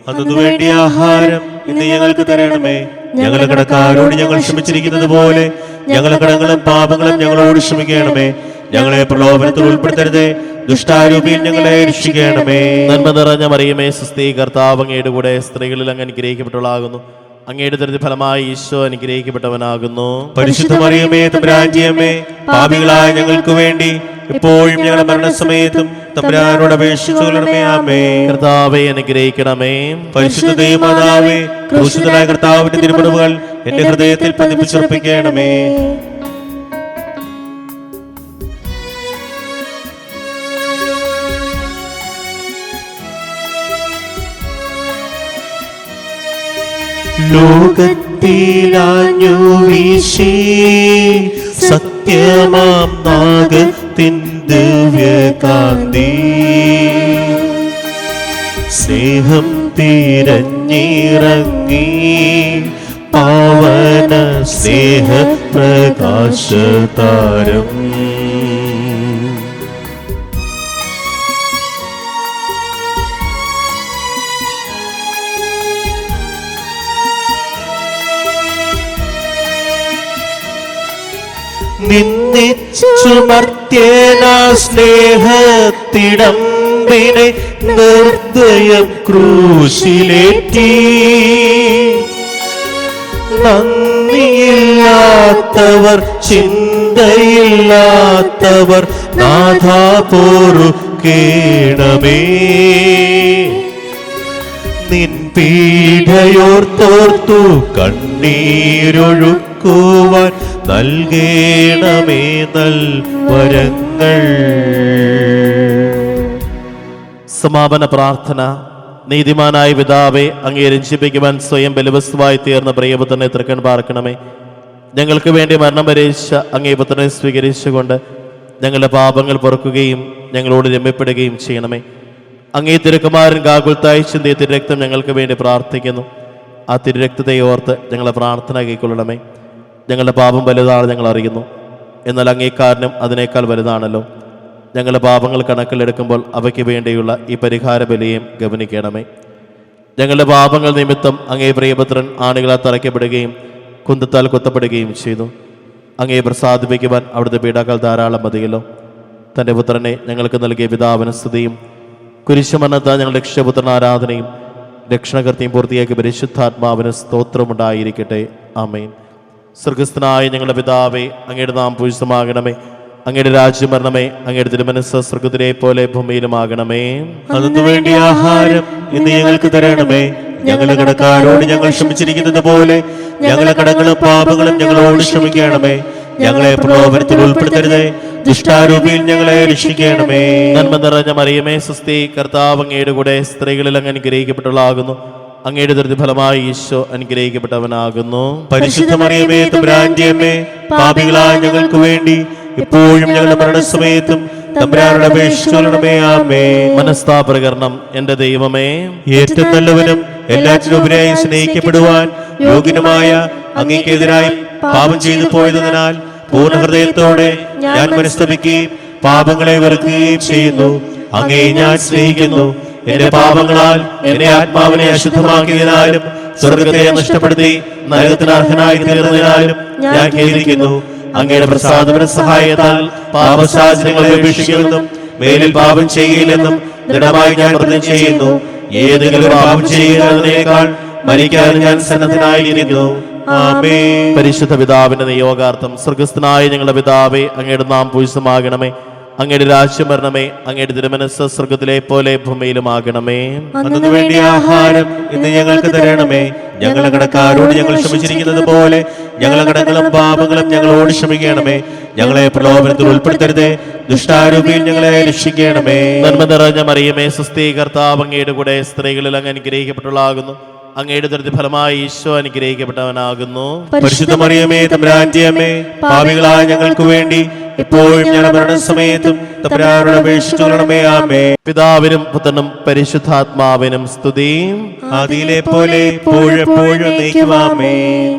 അതിനുവേണ്ടി ആഹാരം ഇന്ന് ഞങ്ങൾക്ക് തരണമേ. ഞങ്ങളുടെ കടക്കാരോട് ഞങ്ങൾ ക്ഷമിച്ചിരിക്കുന്നത് പോലെ ഞങ്ങളുടെ കടങ്ങളും പാപങ്ങളും ഞങ്ങളോട് ക്ഷമിക്കണമേ. ഞങ്ങളെ പ്രലോഭനത്തിൽ ഉൾപ്പെടുത്തരുതേ, ദുഷ്ടാരൂപിയിൽ ഞങ്ങളെ രക്ഷിക്കണമേ. നന്മ നിറഞ്ഞ മറിയമേ, സുസ്ഥീ, കർത്താവ് അങ്ങയുടെ കൂടെ സ്ത്രീകളിൽ അങ്ങ് അനുഗ്രഹിക്കപ്പെട്ടവളാകുന്നു. അങ്ങയുടെ ദരിദ്ര ഫലമായി ഈശോ അനുഗ്രഹിക്കപ്പെട്ടവനാകുന്നു. പരിശുദ്ധ മറിയമേ, തമ്പുരാന്റെ അമ്മേ, പാപികളായ ഞങ്ങൾക്ക് വേണ്ടി ഇപ്പോഴും ഞങ്ങളുടെ മരണസമയത്തും തമ്പുരാനോട് അപേക്ഷിച്ചുകൊള്ളണമേ. ആമേൻ. കർത്താവെ അനുഗ്രഹിക്കണമേ. പരിശുദ്ധ ദൈവമാതാവേ, ക്രൂശിതനായ കർത്താവിന്റെ തിരുമുറിവുകൾ എന്റെ ഹൃദയത്തിൽ പതിപ്പിച്ചുറപ്പിക്കണമേ. ലോകത്തിലാഞ്ഞു വീശി സത്യമാം നാഗത്തിൻ ദിവ്യകാന്തി, സ്നേഹം തിരഞ്ഞിറങ്ങി പാവന സ്നേഹ പ്രകാശതാരം. നിന്നിച്ചുമർത്യന സ്നേഹത്തിടമ്പിനെ നിർദ്ദയം ക്രൂശിലേറ്റി, നന്ദിയില്ലാത്തവർ ചിന്തയില്ലാത്തവർ നാഥാ പൊറുക്കേണമേ. നിൻ പീഡയോർത്തോർത്തു കണ്ണീരൊഴുക്കുവാൻ നൽകേണമേ നൽവരങ്ങൾ. സമാപന പ്രാർത്ഥന. നീതിമാനായ പിതാവേ, അങ്ങേ രഞ്ജിപ്പിക്കുവാൻ സ്വയം ബലവസ്തുവായി തീർന്ന പ്രിയപുത്രനെ തൃക്കൺ പാർക്കണമേ. ഞങ്ങൾക്ക് വേണ്ടി മരണം വരേച്ച അങ്ങേ പുത്രനെ സ്വീകരിച്ചുകൊണ്ട് ഞങ്ങളുടെ പാപങ്ങൾ പൊറുക്കുകയും ഞങ്ങളോട് രമ്യപ്പെടുകയും ചെയ്യണമേ. അങ്ങേ തിരുക്കുമാരൻ ഗാകുൽത്തായി ചിന്തിയ തിരുരക്തം ഞങ്ങൾക്ക് വേണ്ടി പ്രാർത്ഥിക്കുന്നു. ആ തിരുരക്തത്തെ ഓർത്ത് ഞങ്ങളെ പ്രാർത്ഥന കൈക്കൊള്ളണമേ. ഞങ്ങളുടെ പാപം വലുതാണ് ഞങ്ങൾ അറിയുന്നു, എന്നാൽ അങ്ങേക്കാരനും അതിനേക്കാൾ വലുതാണല്ലോ. ഞങ്ങളുടെ പാപങ്ങൾ കണക്കിലെടുക്കുമ്പോൾ അവയ്ക്ക് വേണ്ടിയുള്ള ഈ പരിഹാര ബലിയും ഗവനിക്കണമേ. ഞങ്ങളുടെ പാപങ്ങൾ നിമിത്തം അങ്ങേ പ്രിയപുത്രൻ ആണികളാൽ തറയ്ക്കപ്പെടുകയും കുന്തത്താൽ കുത്തപ്പെടുകയും ചെയ്തു. അങ്ങേ പ്രസാദിപ്പിക്കുവാൻ അവിടുത്തെ പീഡാക്കൾ ധാരാളം മതിയല്ലോ. തൻ്റെ പുത്രനെ ഞങ്ങൾക്ക് നൽകിയ പിതാവിന് സ്തുതിയും കുരിശുമരണത്താൽ ഞങ്ങളുടെ രക്ഷപുത്രൻ ആരാധനയും രക്ഷണകർത്തിയും പൂർത്തിയാക്കിയ പരിശുദ്ധാത്മാവിന് സ്തോത്രമുണ്ടായിരിക്കട്ടെ. ആമേൻ. സ്വർഗസ്ഥനായ ഞങ്ങളുടെ പിതാവേ, അങ്ങയുടെ നാം പൂജിതമാകണമേ. അങ്ങയുടെ രാജ്യം വരണമേ. അങ്ങയുടെ തിരുമനസ്സ് സ്വർഗത്തിലെ പോലെ ഭൂമിയിലുമാകണമേ. അതിനു വേണ്ടി ആഹാരം ഇന്ന് ഞങ്ങൾക്ക് തരണമേ. ഞങ്ങളുടെ കടക്കാരോട് ഞങ്ങൾ ക്ഷമിച്ചിരിക്കുന്നത് പോലെ ഞങ്ങളുടെ കടങ്ങളും പാപങ്ങളും ഞങ്ങളോട് ക്ഷമിക്കണമേ. ഞങ്ങളെ പ്രലോഭനത്തിൽ ഉൾപ്പെടുത്തരുതേ, ദുഷ്ടാരൂപിയിൽ ഞങ്ങളെ രക്ഷിക്കണമേ. നന്മ നിറഞ്ഞ മറിയമേ, സുസ്ഥി, കർത്താവ് അങ്ങയുടെ കൂടെ സ്ത്രീകളിൽ അങ്ങ് അനുഗ്രഹിക്കപ്പെട്ടവളാകുന്നു. അങ്ങയുടെ ദരിദ്ര ഫലമായി ഈശോ അനുഗ്രഹിക്കപ്പെട്ടവനാകുന്നു. പരിശുദ്ധ മറിയമേ, തമ്പുരാന്റെ അമ്മേ, പാപികളായ ഞങ്ങൾക്ക് വേണ്ടി ഇപ്പോഴും ഞങ്ങളുടെ മരണസമയത്തും തമ്പുരാനോട് അപേക്ഷിച്ചുകൊള്ളണമേ. ആമേൻ. മനസ്താപകരണം. എന്റെ ദൈവമേ, ഏറ്റവും നല്ലവനും എല്ലാറ്റിനുപരിയായി സ്നേഹിക്കപ്പെടുവാൻ യോഗ്യനുമായ അങ്ങേക്കെതിരായി പാപം ചെയ്തു പോയതിനാൽ പൂർണ്ണ ഹൃദയത്തോടെ ഞാൻ മനസ്തപിക്കുകയും പാപങ്ങളെ വെറുക്കുകയും ചെയ്യുന്നു. അങ്ങേ ഞാൻ സ്നേഹിക്കുന്നു. എന്റെ പാപങ്ങളാൽ എന്റെ ആത്മാവിനെ അശുദ്ധമാക്കിയതിനാലും സ്വർഗത്തെ നഷ്ടപ്പെടുത്തി നരകത്തിന് അർഹനായി തീർന്നതിനാലും ഞാൻ ഖേദിക്കുന്നു. അങ്ങയുടെ പ്രസാദപര സഹായത്താൽ പാപശാചനങ്ങളെ ഉപേക്ഷിക്കുമെന്നും മേലിൽ പാപം ചെയ്യില്ലെന്നും ദൃഢമായി ഞാൻ പ്രതിജ്ഞ ചെയ്യുന്നു. ഏതെങ്കിലും പാപം ചെയ്യുന്നതിനേക്കാൾ മരിക്കാൻ ഞാൻ സന്നദ്ധനായിരിക്കുന്നു. ആമേൻ. പരിശുദ്ധ പിതാവിന്റെ നിയോഗാർത്ഥം. സ്വർഗസ്ഥനായ ഞങ്ങളുടെ പിതാവേ, അങ്ങയുടെ നാം പൂജിതമാകണമേ. അങ്ങയുടെ രാജ്യം വരണമേ, അങ്ങയുടെ തിരുമനസ്സ് സ്വർഗ്ഗത്തിലെ പോലെ ഭൂമിയിലുമാകണമേ. അന്നു വേണ്ടിയ ആഹാരം ഇന്ന് ഞങ്ങൾക്ക് തരണമേ. ഞങ്ങളുടെ കടക്കാരോട് ഞങ്ങൾ ക്ഷമിച്ചിരിക്കുന്നത് പോലെ ഞങ്ങളുടെ കടങ്ങളും പാപങ്ങളും ഞങ്ങളോട് ക്ഷമിക്കണമേ. ഞങ്ങളെ പ്രലോഭനത്തിൽ ഉൾപ്പെടുത്തരുതേ, ദുഷ്ടാരൂപിയിൽ ഞങ്ങളെ രക്ഷിക്കണമേ. നന്മ നിറഞ്ഞ മറിയമേ, സ്വസ്തി, കർത്താവ് അങ്ങയുടെ കൂടെ സ്ത്രീകളിൽ അങ്ങ് അനുഗ്രഹിക്കപ്പെട്ടുള്ളാകുന്നു. അങ്ങയുടെ ദുരിത ഫലമായി ഈശോ അനുഗ്രഹിക്കപ്പെട്ടവനാകുന്നു. പരിശുദ്ധ മറിയമേ, തമ്പുരാന്റെ അമ്മേ, പാപികളായ ഞങ്ങൾക്ക് വേണ്ടി ഇപ്പോഴും ഞങ്ങളുടെ മരണസമയത്തും തമ്പുരാനോട് അപേക്ഷിച്ചുകൊള്ളണമേ. ആമേൻ. പിതാവിനും പുത്രനും പരിശുദ്ധാത്മാവിനും സ്തുതി. ആദിയിലെ പോലെ ഇപ്പോഴും എപ്പോഴും എന്നേക്കും. ആമേൻ.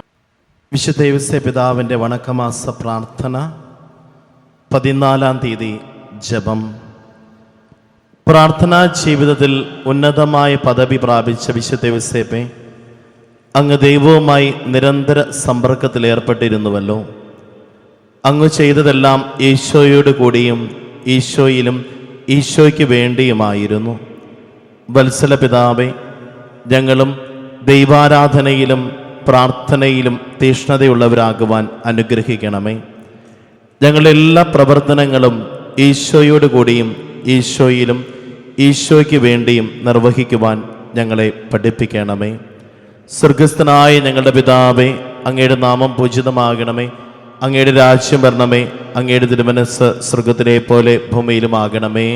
വിശുദ്ധ യോസേപ്പ് പിതാവിൻ്റെ വണക്കമാസ പ്രാർത്ഥന 14-ാം തീയതി ജപം. പ്രാർത്ഥനാ ജീവിതത്തിൽ ഉന്നതമായ പദവി പ്രാപിച്ച വിശുദ്ധ യോസേപ്പെ, അങ്ങ് ദൈവവുമായി നിരന്തര സമ്പർക്കത്തിൽ ഏർപ്പെട്ടിരുന്നുവല്ലോ. അങ്ങ് ചെയ്തതെല്ലാം ഈശോയോട് കൂടിയും ഈശോയിലും ഈശോയ്ക്ക് വേണ്ടിയുമായിരുന്നു. വത്സല പിതാവേ, ഞങ്ങളും ദൈവാരാധനയിലും പ്രാർത്ഥനയിലും തീഷ്ണതയുള്ളവരാകുവാൻ അനുഗ്രഹിക്കണമേ. ഞങ്ങളുടെ എല്ലാ പ്രവർത്തനങ്ങളും ഈശോയോട് കൂടിയും ഈശോയിലും ഈശോയ്ക്ക് വേണ്ടിയും നിർവഹിക്കുവാൻ ഞങ്ങളെ പഠിപ്പിക്കണമേ. സ്വർഗസ്ഥനായ ഞങ്ങളുടെ പിതാവേ, അങ്ങയുടെ നാമം പൂജിതമാകണമേ. അങ്ങയുടെ രാജ്യം വരണമേ. അങ്ങയുടെ തിരുമനസ്സ് സ്വർഗത്തിലെ പോലെ ഭൂമിയിലുമാകണമേ.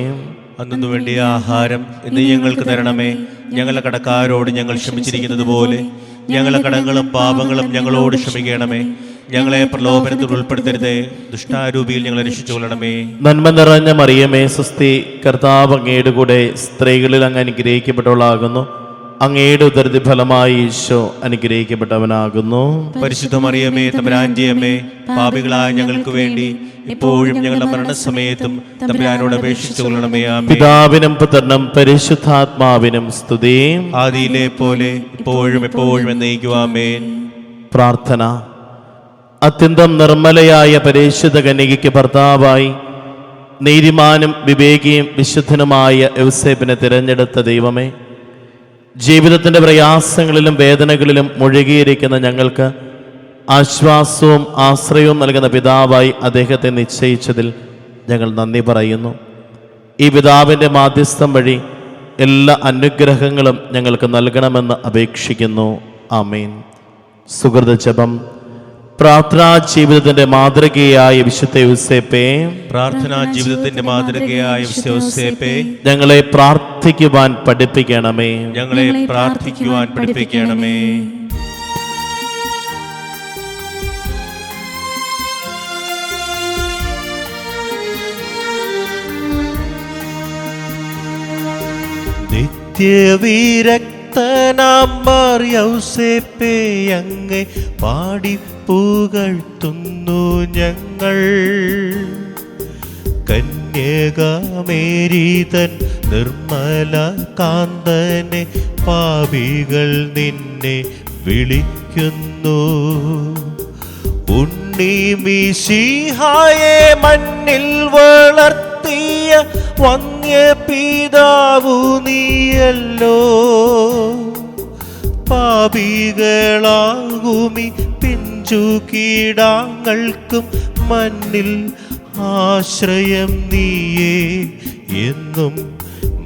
അന്നു വേണ്ടിയ ആഹാരം ഇന്ന് ഞങ്ങൾക്ക് തരണമേ. ഞങ്ങളുടെ കടക്കാരോട് ഞങ്ങൾ ക്ഷമിച്ചിരിക്കുന്നത് പോലെ ഞങ്ങളുടെ കടങ്ങളും പാപങ്ങളും ഞങ്ങളോട് ക്ഷമിക്കണമേ. ഞങ്ങളെ പ്രലോഭനത്തിൽ ഉൾപ്പെടുത്തരുതേ, ദുഷ്ടാരൂപിയിൽ ഞങ്ങളെ രക്ഷിച്ചുകൊള്ളണമേ. നന്മ നിറഞ്ഞ മറിയമേ, സ്വസ്തി, കർത്താവ് അങ്ങയുടെ കൂടെ സ്ത്രീകളിൽ അങ്ങ് അനുഗ്രഹിക്കപ്പെട്ടവളാകുന്നു. അങ്ങയുടെ ഉദരത്തിൻ ഫലമായി ഈശോ അനുഗ്രഹിക്കപ്പെട്ടവനാകുന്നു. പരിശുദ്ധ മറിയമേ, തമ്പുരാന്റെ അമ്മേ, പാപികളായ ഞങ്ങൾക്ക് വേണ്ടി ഇപ്പോഴും ഞങ്ങളുടെ മരണസമയത്തും തമ്പുരാനോട് അപേക്ഷിച്ചുകൊള്ളണമേ. ആമേൻ. പിതാവിനും പുത്രനും പരിശുദ്ധാത്മാവിനും സ്തുതി. ആദിയിലെ പോലെ ഇപ്പോഴും എപ്പോഴും എന്നേക്കും. ആമേൻ. പ്രാർത്ഥന. അത്യന്തം നിർമ്മലയായ പരിശുദ്ധ കന്യകയ്ക്ക് ഭർത്താവായി നീതിമാനും വിവേകിയും വിശുദ്ധനുമായ യോസേപ്പിനെ തിരഞ്ഞെടുത്ത ദൈവമേ, ജീവിതത്തിൻ്റെ പ്രയാസങ്ങളിലും വേദനകളിലും മുഴുകിയിരിക്കുന്ന ഞങ്ങൾക്ക് ആശ്വാസവും ആശ്രയവും നൽകുന്ന പിതാവായി അദ്ദേഹത്തെ നിശ്ചയിച്ചതിൽ ഞങ്ങൾ നന്ദി പറയുന്നു. ഈ പിതാവിൻ്റെ മാധ്യസ്ഥം വഴി എല്ലാ അനുഗ്രഹങ്ങളും ഞങ്ങൾക്ക് നൽകണമെന്ന് അപേക്ഷിക്കുന്നു. ആമേൻ. സുഹൃത ജപം. പ്രാർത്ഥനാ ജീവിതത്തിന്റെ മാതൃകയായ വിശുദ്ധ യോസേപ്പേ, പ്രാർത്ഥനാ ജീവിതത്തിന്റെ മാതൃകയായ വിശുദ്ധ യോസേപ്പേ, ഞങ്ങളെ പ്രാർത്ഥിക്കുവാൻ പഠിപ്പിക്കണമേ. ഞങ്ങളെ പ്രാർത്ഥിക്കുവാൻ പഠിപ്പിക്കണമേ. നിത്യവിരക്തനാം മാർ യൗസേപ്പേ, അങ്ങേ പാടി പുകഴ്ത്തുന്നു ഞങ്ങൾ. കന്യകാമേരീതൻ നിർമ്മല കാന്തനെ പാപികൾ നിന്നെ വിളിക്കുന്നു. ഉണ്ണി മിശിഹായെ മണ്ണിൽ വളർത്തിയ വന്യ പിതാവു നീയല്ലോ. പാപികളാകുമി പിഞ്ചു കീടാങ്ങൾക്കും മണ്ണിൽ ആശ്രയം നീയേ. എന്നും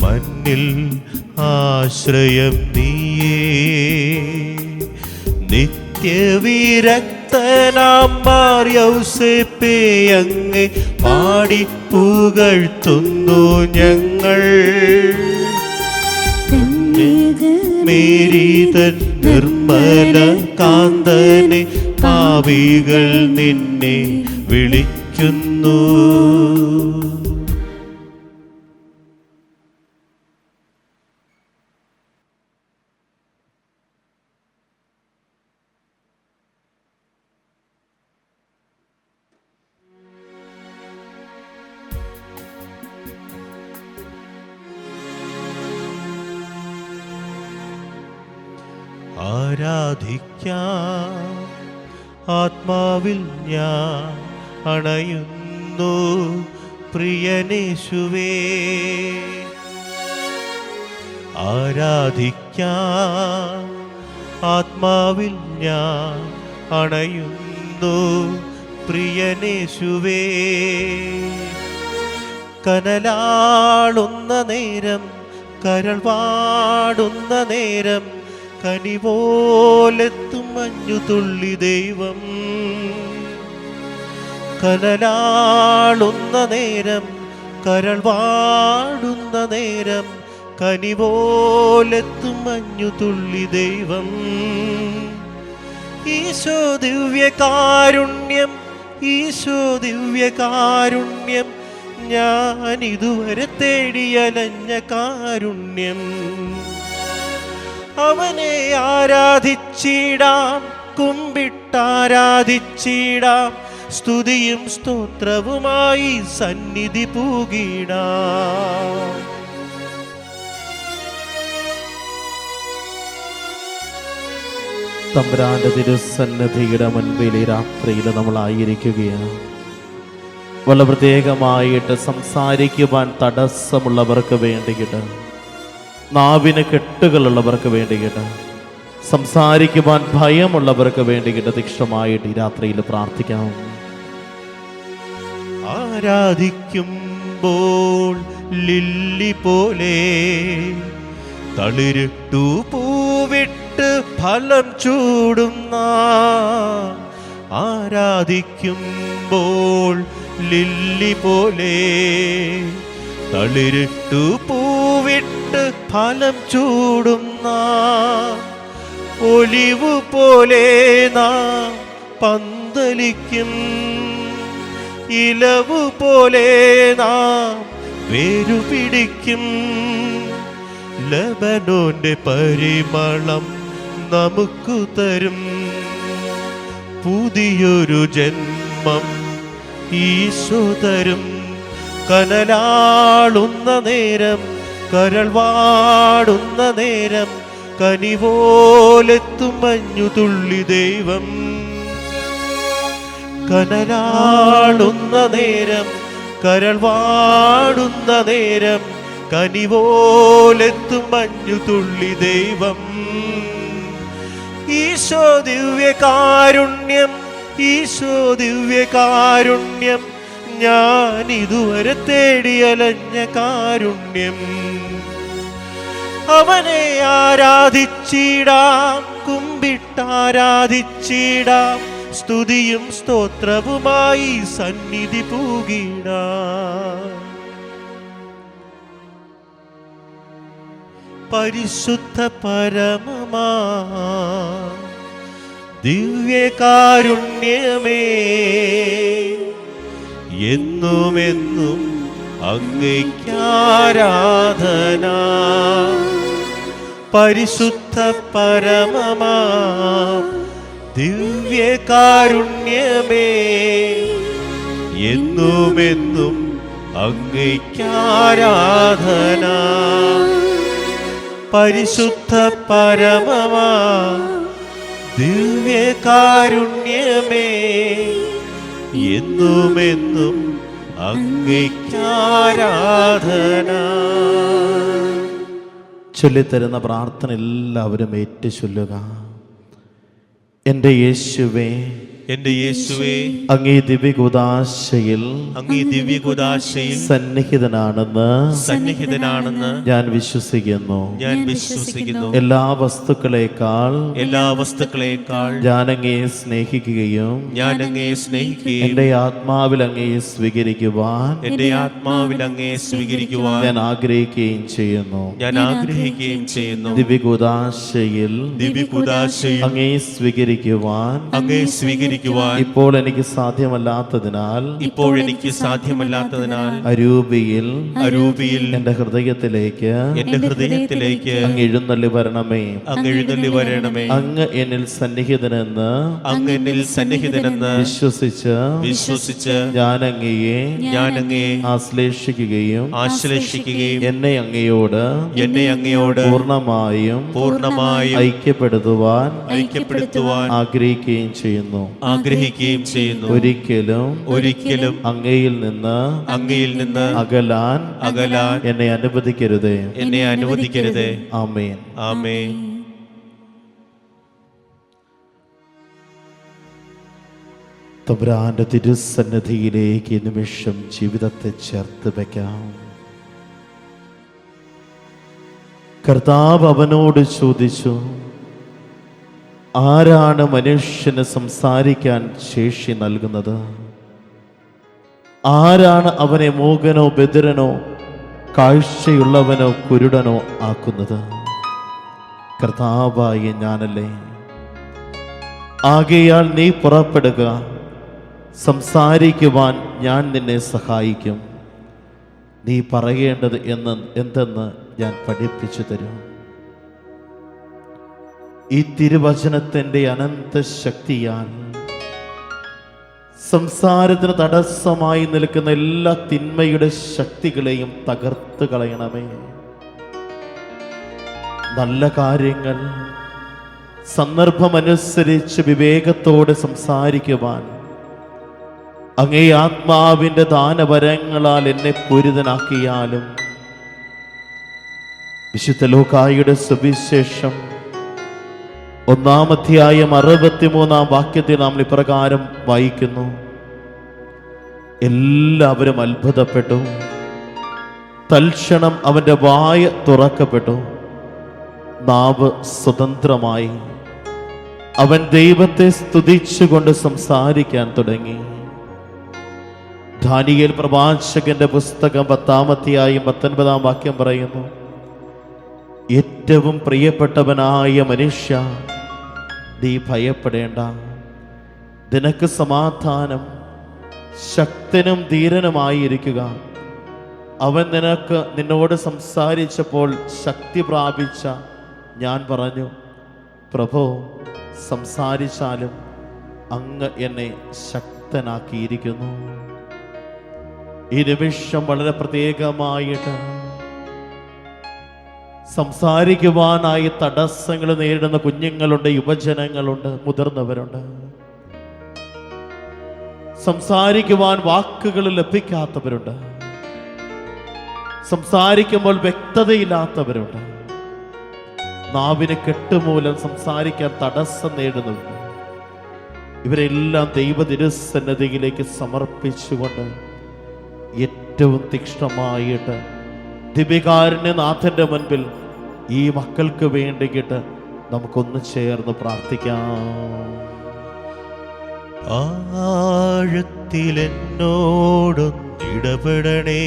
മണ്ണിൽ ആശ്രയം നീയേ. നിത്യവിരക്തനാം മാർ യൗസേപ്പേ, അങ്ങേ പാടി പുകഴ്ത്തുന്നു ഞങ്ങൾ. മേരീതൻ നിർമ്മല കാന്തനെ പാപികൾ നിന്നെ വിളിക്കുന്നു. ആരാധിക്കാം ആത്മാവിൽ ഞാൻ അണയുന്നു പ്രിയനേശുവേ. ആരാധിക്കാം ആത്മാവിൽ ഞാൻ അണയുന്നു പ്രിയനേശുവേ. കനലാളുന്ന നേരം, കരൾ വാടുന്ന നേരം, കനിപോലെത്തും മഞ്ഞുതുള്ളി ദൈവം. കനലാളുന്ന നേരം, കരൾ വാടുന്ന നേരം, കനിപോലെത്തും മഞ്ഞുതുള്ളി ദൈവം. ഈശോ ദിവ്യകാരുണ്യം, ഈശോ ദിവ്യകാരുണ്യം, ഞാൻ ഇതുവരെ തേടിയലഞ്ഞ കാരുണ്യം. അവനെ ആരാധിച്ചിടാം, കുമ്പിട്ടാരാധിച്ചിടാം, സ്തുതിയും സ്തോത്രവുമായി സന്നിധി പൂകിടാം. തമ്പുരാന്റെ തിരുസന്നിധിയുടെ മുൻപിൽ ഈ രാത്രിയിൽ നമ്മളായിരിക്കുകയാണ്. വളരെ പ്രത്യേകമായിട്ട് സംസാരിക്കുവാൻ തടസ്സമുള്ളവർക്ക് വേണ്ടിയിട്ട്, നാവിന് കെട്ടുകളുള്ളവർക്ക് വേണ്ടിയിട്ട്, സംസാരിക്കുവാൻ ഭയമുള്ളവർക്ക് വേണ്ടിയിട്ട് തീക്ഷണമായിട്ട് ഈ രാത്രിയിൽ പ്രാർത്ഥിക്കാം. ആരാധിക്കുമ്പോൾ ലില്ലി പോലെ തളിരിട്ടു പൂവിട്ട് ഫലം ചൂടുന്ന, ആരാധിക്കുമ്പോൾ ലില്ലി പോലെ തളിരിട്ടു പൂവിട്ട് ഫലം ചൂടുന്ന, ഒലിവു പോലെ നാം പന്തലിക്കും, ഇലവു പോലെ നാം വേരുപിടിക്കും. ലബനോന്റെ പരിമളം നമുക്കു തരും പുതിയൊരു ജന്മം ഈശോ തരും. കനലാളുന്ന നേരം, കരൾ വാടുന്ന നേരം, കനിപോലെത്തും മഞ്ഞുതുള്ളി ദൈവം. കനലാളുന്ന നേരം, കരൾ വാടുന്ന നേരം, കനിപോലെത്തും മഞ്ഞുതുള്ളി ദൈവം. ഈശോ ദിവ്യകാരുണ്യം, ഈശോ ദിവ്യകാരുണ്യം, ഞാൻ ഇതുവരെ തേടിയലഞ്ഞ കാരുണ്യം. അവനെ ആരാധിച്ചിടാം, കുമ്പിട്ടാരാധിച്ചിടാം, സ്തുതിയും സ്തോത്രവുമായി സന്നിധി പൂകിടാം. പരിശുദ്ധ പരമമാ ദിവ്യകാരുണ്യമേ, എന്നുമെന്നും അങ്ങേയ്ക്കാരാധന. പരിശുദ്ധ പരമമാ ദിവ്യകാരുണ്യമേ, എന്നുമെന്നും അങ്ങേയ്ക്കാരാധന. പരിശുദ്ധ പരമമാ ദിവ്യകാരുണ്യമേ, എന്നുമെന്നും അങ്ങേയ്ക്കാരാധന. ചൊല്ലിത്തരുന്ന പ്രാർത്ഥന എല്ലാവരും ഏറ്റു ചൊല്ലുക. എൻ്റെ യേശുവേ, എന്റെ യേശുവേ, അങ്ങേ ദിവ്യകുദാശയിൽ, അങ്ങേ ദിവ്യകുദാശയിൽ സന്നിഹിതനാണെന്ന് ഞാൻ വിശ്വസിക്കുന്നു. എല്ലാ വസ്തുക്കളെക്കാൾ ഞാൻ അങ്ങയെ സ്നേഹിക്കുകയും എൻ്റെ ആത്മാവിൽ അങ്ങയെ സ്വീകരിക്കുവാൻ ഞാൻ ആഗ്രഹിക്കുകയും ചെയ്യുന്നു. ദിവ്യകുദാശയിൽ അങ്ങയെ സ്വീകരിക്കുവാൻ ഇപ്പോൾ എനിക്ക് സാധ്യമല്ലാത്തതിനാൽ അരൂപിയിൽ എൻ്റെ ഹൃദയത്തിലേക്ക് അങ്ങ് എഴുന്നള്ളി വരണമേ. അങ്ങ് എന്നിൽ സന്നിഹിതനെന്ന് വിശ്വസിച്ച് ഞാൻ അങ്ങയെ ആശ്ലേഷിക്കുകയും എന്നെ അങ്ങയോട് പൂർണ്ണമായും ഐക്യപ്പെടുത്തുവാൻ ആഗ്രഹിക്കുകയും ചെയ്യുന്നു. ഒരിക്കലും അങ്ങയിൽ നിന്ന് അകലാൻ എന്നെ അനുവദിക്കരുതേ. ആമേൻ. ആമേൻ. തമ്പുരാന്റെ തിരുസന്നിധിയിലേക്ക് ഈ നിമിഷം ജീവിതത്തെ ചേർത്ത് വയ്ക്കാം. കർത്താവ് അവനോട് ചോദിച്ചു, ആരാണ് മനുഷ്യന് സംസാരിക്കാൻ ശേഷി നൽകുന്നത്? ആരാണ് അവനെ മൂകനോ ബധിരനോ കാഴ്ചയുള്ളവനോ കുരുടനോ ആക്കുന്നത്? കർത്താവായ ഞാനല്ലേ. ആകയാൽ നീ പുറപ്പെടുക, സംസാരിക്കുവാൻ ഞാൻ നിന്നെ സഹായിക്കും. നീ പറയേണ്ടത് എന്തെന്ന് ഞാൻ പഠിപ്പിച്ചു തരും. ഈ തിരുവചനത്തിൻ്റെ അനന്ത ശക്തിയാൽ സംസാരത്തിന് തടസ്സമായി നിൽക്കുന്ന എല്ലാ തിന്മയുടെ ശക്തികളെയും തകർത്ത് കളയണമേ. നല്ല കാര്യങ്ങൾ സന്ദർഭമനുസരിച്ച് വിവേകത്തോടെ സംസാരിക്കുവാൻ അങ്ങേ ആത്മാവിൻ്റെ ദാനവരങ്ങളാൽ എന്നെ പൂരിതനാക്കിയാലും. വിശുദ്ധ ലൂക്കായുടെ സുവിശേഷം 1-ാം അധ്യായം 63-ാം വാക്യത്തിൽ നാം ഇപ്രകാരം വായിക്കുന്നു: എല്ലാവരും അത്ഭുതപ്പെട്ടു. തൽക്ഷണം അവന്റെ വായ തുറക്കപ്പെട്ടു, നാവ് സ്വതന്ത്രമായി. അവൻ ദൈവത്തെ സ്തുതിച്ചുകൊണ്ട് സംസാരിക്കാൻ തുടങ്ങി. ദാനിയേൽ പ്രവാചകന്റെ പുസ്തകം 10-ാം അധ്യായം 19-ാം വാക്യം പറയുന്നു: ഏറ്റവും പ്രിയപ്പെട്ടവനായ മനുഷ്യ, നീ ഭയപ്പെടേണ്ട. നിനക്ക് സമാധാനം. ശക്തനും ധീരനുമായിരിക്കുക. അവൻ നിന്നോട് സംസാരിച്ചപ്പോൾ ശക്തി പ്രാപിച്ച ഞാൻ പറഞ്ഞു, പ്രഭോ, സംസാരിച്ചാലും അങ്ങ് എന്നെ ശക്തനാക്കിയിരിക്കുന്നു. ഈ നിമിഷം വളരെ പ്രത്യേകമായിട്ട് സംസാരിക്കുവാനായി തടസ്സങ്ങൾ നേരിടുന്ന കുഞ്ഞുങ്ങളുണ്ട്, യുവജനങ്ങളുണ്ട്, മുതിർന്നവരുണ്ട്. സംസാരിക്കുവാൻ വാക്കുകൾ ലഭിക്കാത്തവരുണ്ട്. സംസാരിക്കുമ്പോൾ വ്യക്തതയില്ലാത്തവരുണ്ട്. നാവിന് കെട്ടുമൂലം സംസാരിക്കാൻ തടസ്സം നേടുന്നുണ്ട്. ഇവരെല്ലാം ദൈവ തിരുസന്നിധിയിലേക്ക് സമർപ്പിച്ചുകൊണ്ട് ഏറ്റവും തീക്ഷ്ണമായിട്ട് ദിവ്യകാരുണ്യനാഥന്റെ മുൻപിൽ ഈ മക്കൾക്ക് വേണ്ടിയിട്ട് നമുക്കൊന്ന് ചേർന്ന് പ്രാർത്ഥിക്കാം. ആഴത്തിലെന്നോടൊന്നിടപെടണേ,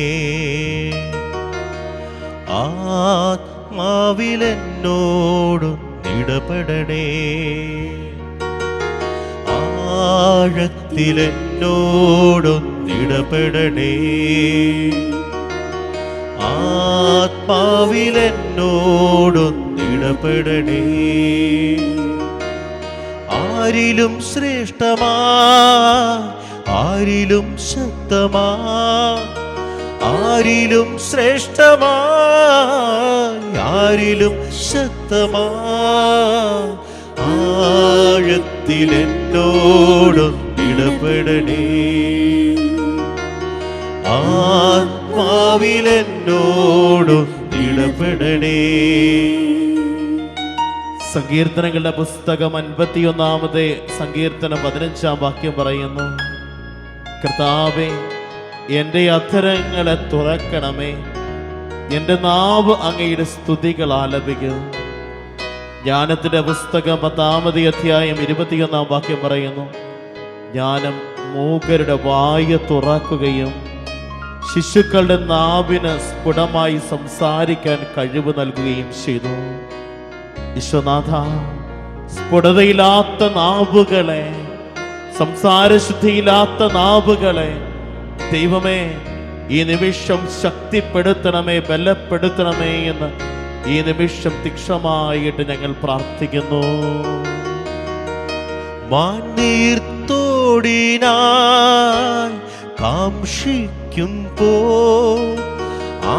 ആത്മാവിലെന്നോടൊന്നിടപെടണേ, ആഴത്തിലെന്നോടൊന്നിടപെടണേ, ആത്മാവിലെന്നോടൊന്നിടപെടണേ. ആരിലും ശ്രേഷ്ഠമാ, ആരിലും ശക്തമാ, ആരിലും ശ്രേഷ്ഠമാ, ആരിലും ശക്തമാ, ആഴത്തിലെന്നോടൊന്നിടപെടണേ, ആത്മാവിലെന്നോടൊന്നിടപെടണേ. സങ്കീർത്തനങ്ങളുടെ പുസ്തകം 51-ാമത്തെ സങ്കീർത്തനം 15-ാം വാക്യം പറയുന്നു: കർത്താവേ, എൻ്റെ അധരങ്ങളെ തുറക്കണമേ, എൻ്റെ നാവ് അങ്ങയുടെ സ്തുതികൾ ആലപിക്കും. ജ്ഞാനത്തിൻ്റെ പുസ്തകം 10-ാമത്തെ അധ്യായം 21-ാം വാക്യം പറയുന്നു: ജ്ഞാനം മൂകരുടെ വായ തുറക്കുകയും ശിശുക്കളുടെ നാവിന് സ്ഫുടമായി സംസാരിക്കാൻ കഴിവ് നൽകുകയും ചെയ്തു. വിശ്വനാഥ, സ്ഫുടതയില്ലാത്ത നാവുകളെ, സംസാരശുദ്ധിയില്ലാത്ത നാവുകളെ ദൈവമേ ഈ നിമിഷം ശക്തിപ്പെടുത്തണമേ, ബലപ്പെടുത്തണമേ എന്ന് ഈ നിമിഷം തീക്ഷണമായിട്ട് ഞങ്ങൾ പ്രാർത്ഥിക്കുന്നു. മാനീർത്തോടിനായി കാംക്ഷിക്കുമ്പോ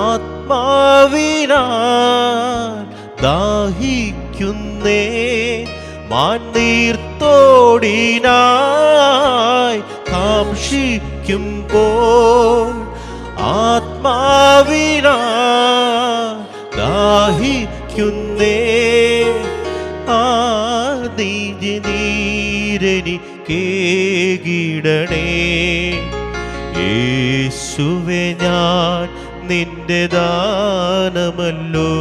ആത്മാവിനാൽ ദാഹിക്കുന്നേ, മാനീർത്തോടിനായി കാംക്ഷിക്കുമ്പോൾ ആത്മാവിനാൽ ദാഹിക്കുന്നേ. നീരനിക്കേകണമേ, കേകിടണേ. യേശുവേ ഞാൻ നിന്റെ ദാനമല്ലോ,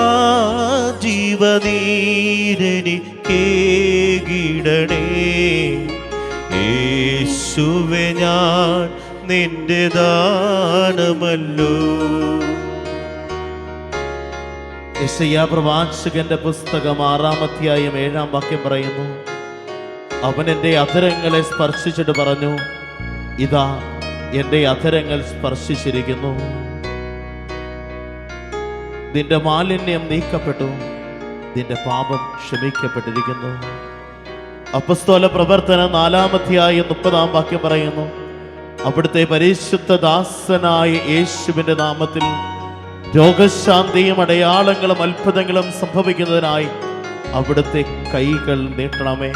ആ ജീവനീരെനിക്കേകിടണേ. യേശുവേ ഞാൻ നിന്റെ ദാനമല്ലോ. യെശയ്യാ പ്രവാചകന്റെ പുസ്തകം 6-ാം അധ്യായം 7-ാം വാക്യം പറയുന്നു, അവൻ എൻ്റെ അധരങ്ങളെ സ്പർശിച്ചിട്ട് പറഞ്ഞു, ഇതാ എൻ്റെ അധരങ്ങൾ സ്പർശിച്ചിരിക്കുന്നു. നിന്റെ മാലിന്യം നീക്കപ്പെട്ടു, നിന്റെ പാപം ക്ഷമിക്കപ്പെട്ടിരിക്കുന്നു. അപ്പസ്തോല പ്രവർത്തനം 4-ാം അധ്യായം 30-ാം വാക്യം പറയുന്നു, അവിടുത്തെ പരിശുദ്ധ ദാസനായ യേശുവിന്റെ നാമത്തിൽ രോഗശാന്തിയും അടയാളങ്ങളും അത്ഭുതങ്ങളും സംഭവിക്കുന്നതിനായി അവിടുത്തെ കൈകൾ നീട്ടണമേ.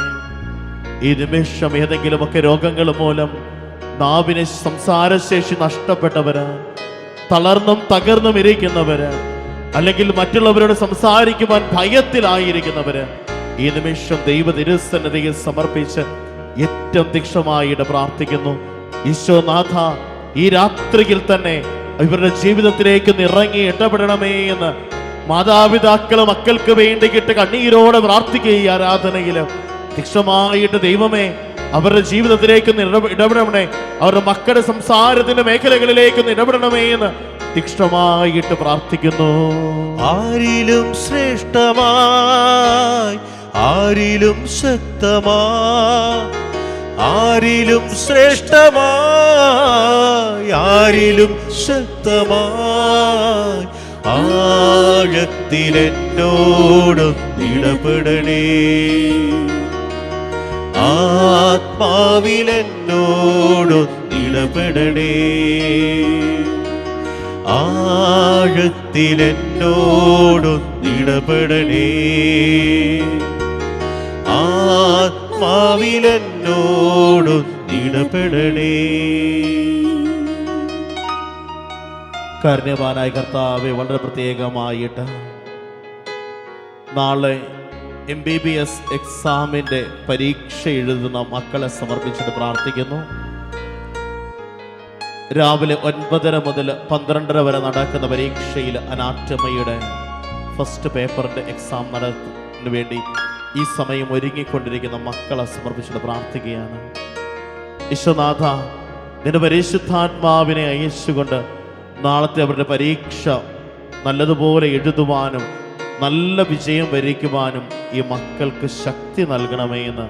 ഈ നിമിഷം ഏതെങ്കിലുമൊക്കെ രോഗങ്ങൾ മൂലം നാവിന് സംസാരശേഷി നഷ്ടപ്പെട്ടവര്, തളർന്നും തകർന്നും ഇരിക്കുന്നവര്, അല്ലെങ്കിൽ മറ്റുള്ളവരോട് സംസാരിക്കുവാൻ ഭയത്തിലായിരിക്കുന്നവര് ഈ നിമിഷം ദൈവ തിരുസന്നിധിയിൽ സമർപ്പിച്ച് ഏറ്റവും തീക്ഷണമായിട്ട് പ്രാർത്ഥിക്കുന്നു. ഈശോനാഥ, ഈ രാത്രിയിൽ തന്നെ ഇവരുടെ ജീവിതത്തിലേക്ക് ഇറങ്ങി ഇടപെടണമേ എന്ന് മാതാപിതാക്കള് മക്കൾക്ക് വേണ്ടിയിട്ട് കണ്ണീരോടെ പ്രാർത്ഥിക്കുക. ഈ ആരാധനയില് തീക്ഷണമായിട്ട് ദൈവമേ അവരുടെ ജീവിതത്തിലേക്ക് ഇടപെടണമേ, അവരുടെ മക്കളുടെ സംസാരത്തിന്റെ മേഖലകളിലേക്ക് ഇടപെടണമേ എന്ന് തീക്ഷണമായിട്ട് പ്രാർത്ഥിക്കുന്നു. ആരിലും ശ്രേഷ്ഠമായി, ആരിലും ശക്തമായി, ആരിലും ശ്രേഷ്ഠമായി, ആരിലും ശക്തമായി ആഴത്തിലെന്നോട് ഇടപെടണേ. ആത്മാവിലെന്നോട് ഇടപെടണേ. ആഴത്തിലെന്നോട് ഇടപെടണേ. ആത്മാവിലെന്നോട് ഇടപെടണേ. കാരുണ്യവാനായ കർത്താവെ, വളരെ പ്രത്യേകമായിട്ട് നാളെ MBBS എക്സാമിന്റെ പരീക്ഷ എഴുതുന്ന മക്കളെ സമർപ്പിച്ചിട്ട് പ്രാർത്ഥിക്കുന്നു. രാവിലെ 9:30 മുതൽ 12:30 വരെ നടക്കുന്ന പരീക്ഷയിൽ അനാറ്റമിയുടെ ഫസ്റ്റ് പേപ്പറിന്റെ എക്സാം നടത്തുന്നതിന് വേണ്ടി ഈ സമയം ഒരുങ്ങിക്കൊണ്ടിരിക്കുന്ന മക്കളെ സമർപ്പിച്ചിട്ട് പ്രാർത്ഥിക്കുകയാണ്. ഈശോനാഥ, നിന്റെ പരിശുദ്ധാത്മാവിനെ അയച്ചുകൊണ്ട് നാളത്തെ അവരുടെ പരീക്ഷ നല്ലതുപോലെ എഴുതുവാനും നല്ല വിജയം വരിക്കുവാനും ഈ മക്കൾക്ക് ശക്തി നൽകണമേ എന്ന്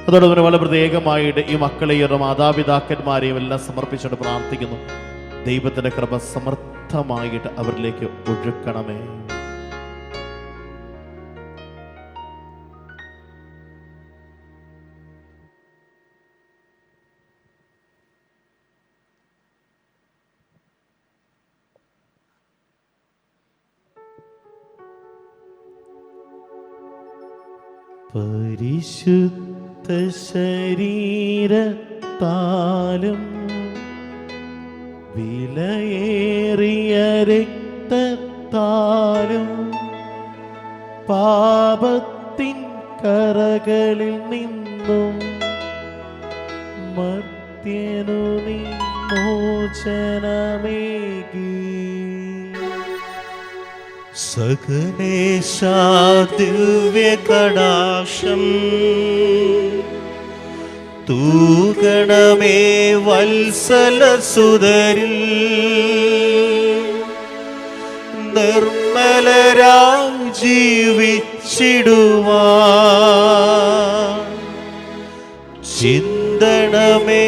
അതോടൊപ്പം വളരെ പ്രത്യേകമായിട്ട് ഈ മക്കളെയും അവരുടെ മാതാപിതാക്കന്മാരെയും എല്ലാം സമർപ്പിച്ചുകൊണ്ട് പ്രാർത്ഥിക്കുന്നു. ദൈവത്തിന്റെ കൃപ സമർത്ഥമായിട്ട് അവരിലേക്ക് ഒഴുക്കണമേ. പരിശുദ്ധ ശരീരത്താലും വിലയേറിയ രക്തത്താലും പാപത്തിൻ കറകളിൽ നിന്നും മർത്യനു നീ മോചനമേകി. സകലേശാ ദിവ്യ കടാക്ഷം തൂകണമേ വത്സല സുതരിൽ. നിർമ്മലരായി ജീവിച്ചിടുവാൻ ചിന്തണമേ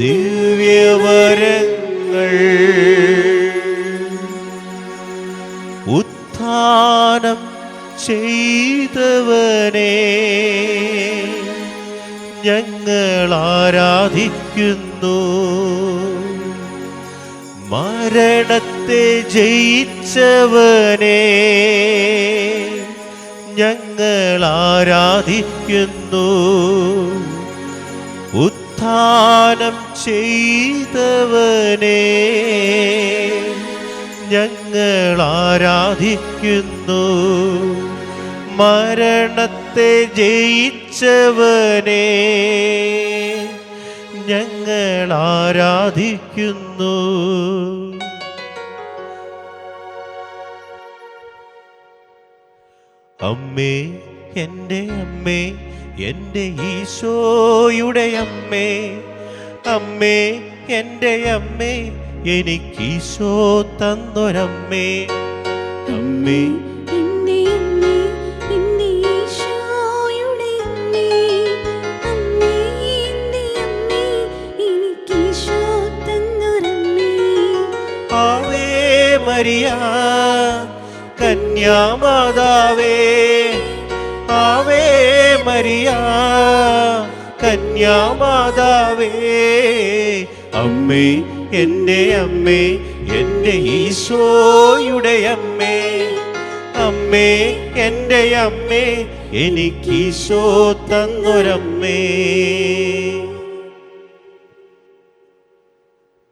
ദിവ്യവരങ്ങൾ. ഉത്ഥാനം ചെയ്തവനെ ഞങ്ങൾ ആരാധിക്കുന്നു. മരണത്തെ ജയിച്ചവനെ ഞങ്ങൾ ആരാധിക്കുന്നു. ഉത്ഥാനം ചെയ്തവനെ ഞങ്ങൾ ആരാധിക്കുന്നു. മരണത്തെ ജയിച്ചവനെ ഞങ്ങൾ ആരാധിക്കുന്നു. അമ്മേ, എൻ്റെ അമ്മേ, എൻ്റെ ഈശോയുടെ അമ്മേ, അമ്മേ, എൻ്റെ അമ്മേ, എനിക്കീശോ തന്നൊരമ്മേ. അമ്മേ, ആവേ മരിയ കന്യാമാതാവേ, ആവേ മരിയ കന്യാമാതാവേ, അമ്മേ, എൻ്റെ അമ്മേ, എൻ്റെ ഈശോയുടെ അമ്മേ, അമ്മേ, എൻ്റെ അമ്മേ, എനിക്കീശോ തന്നൊരമ്മേ.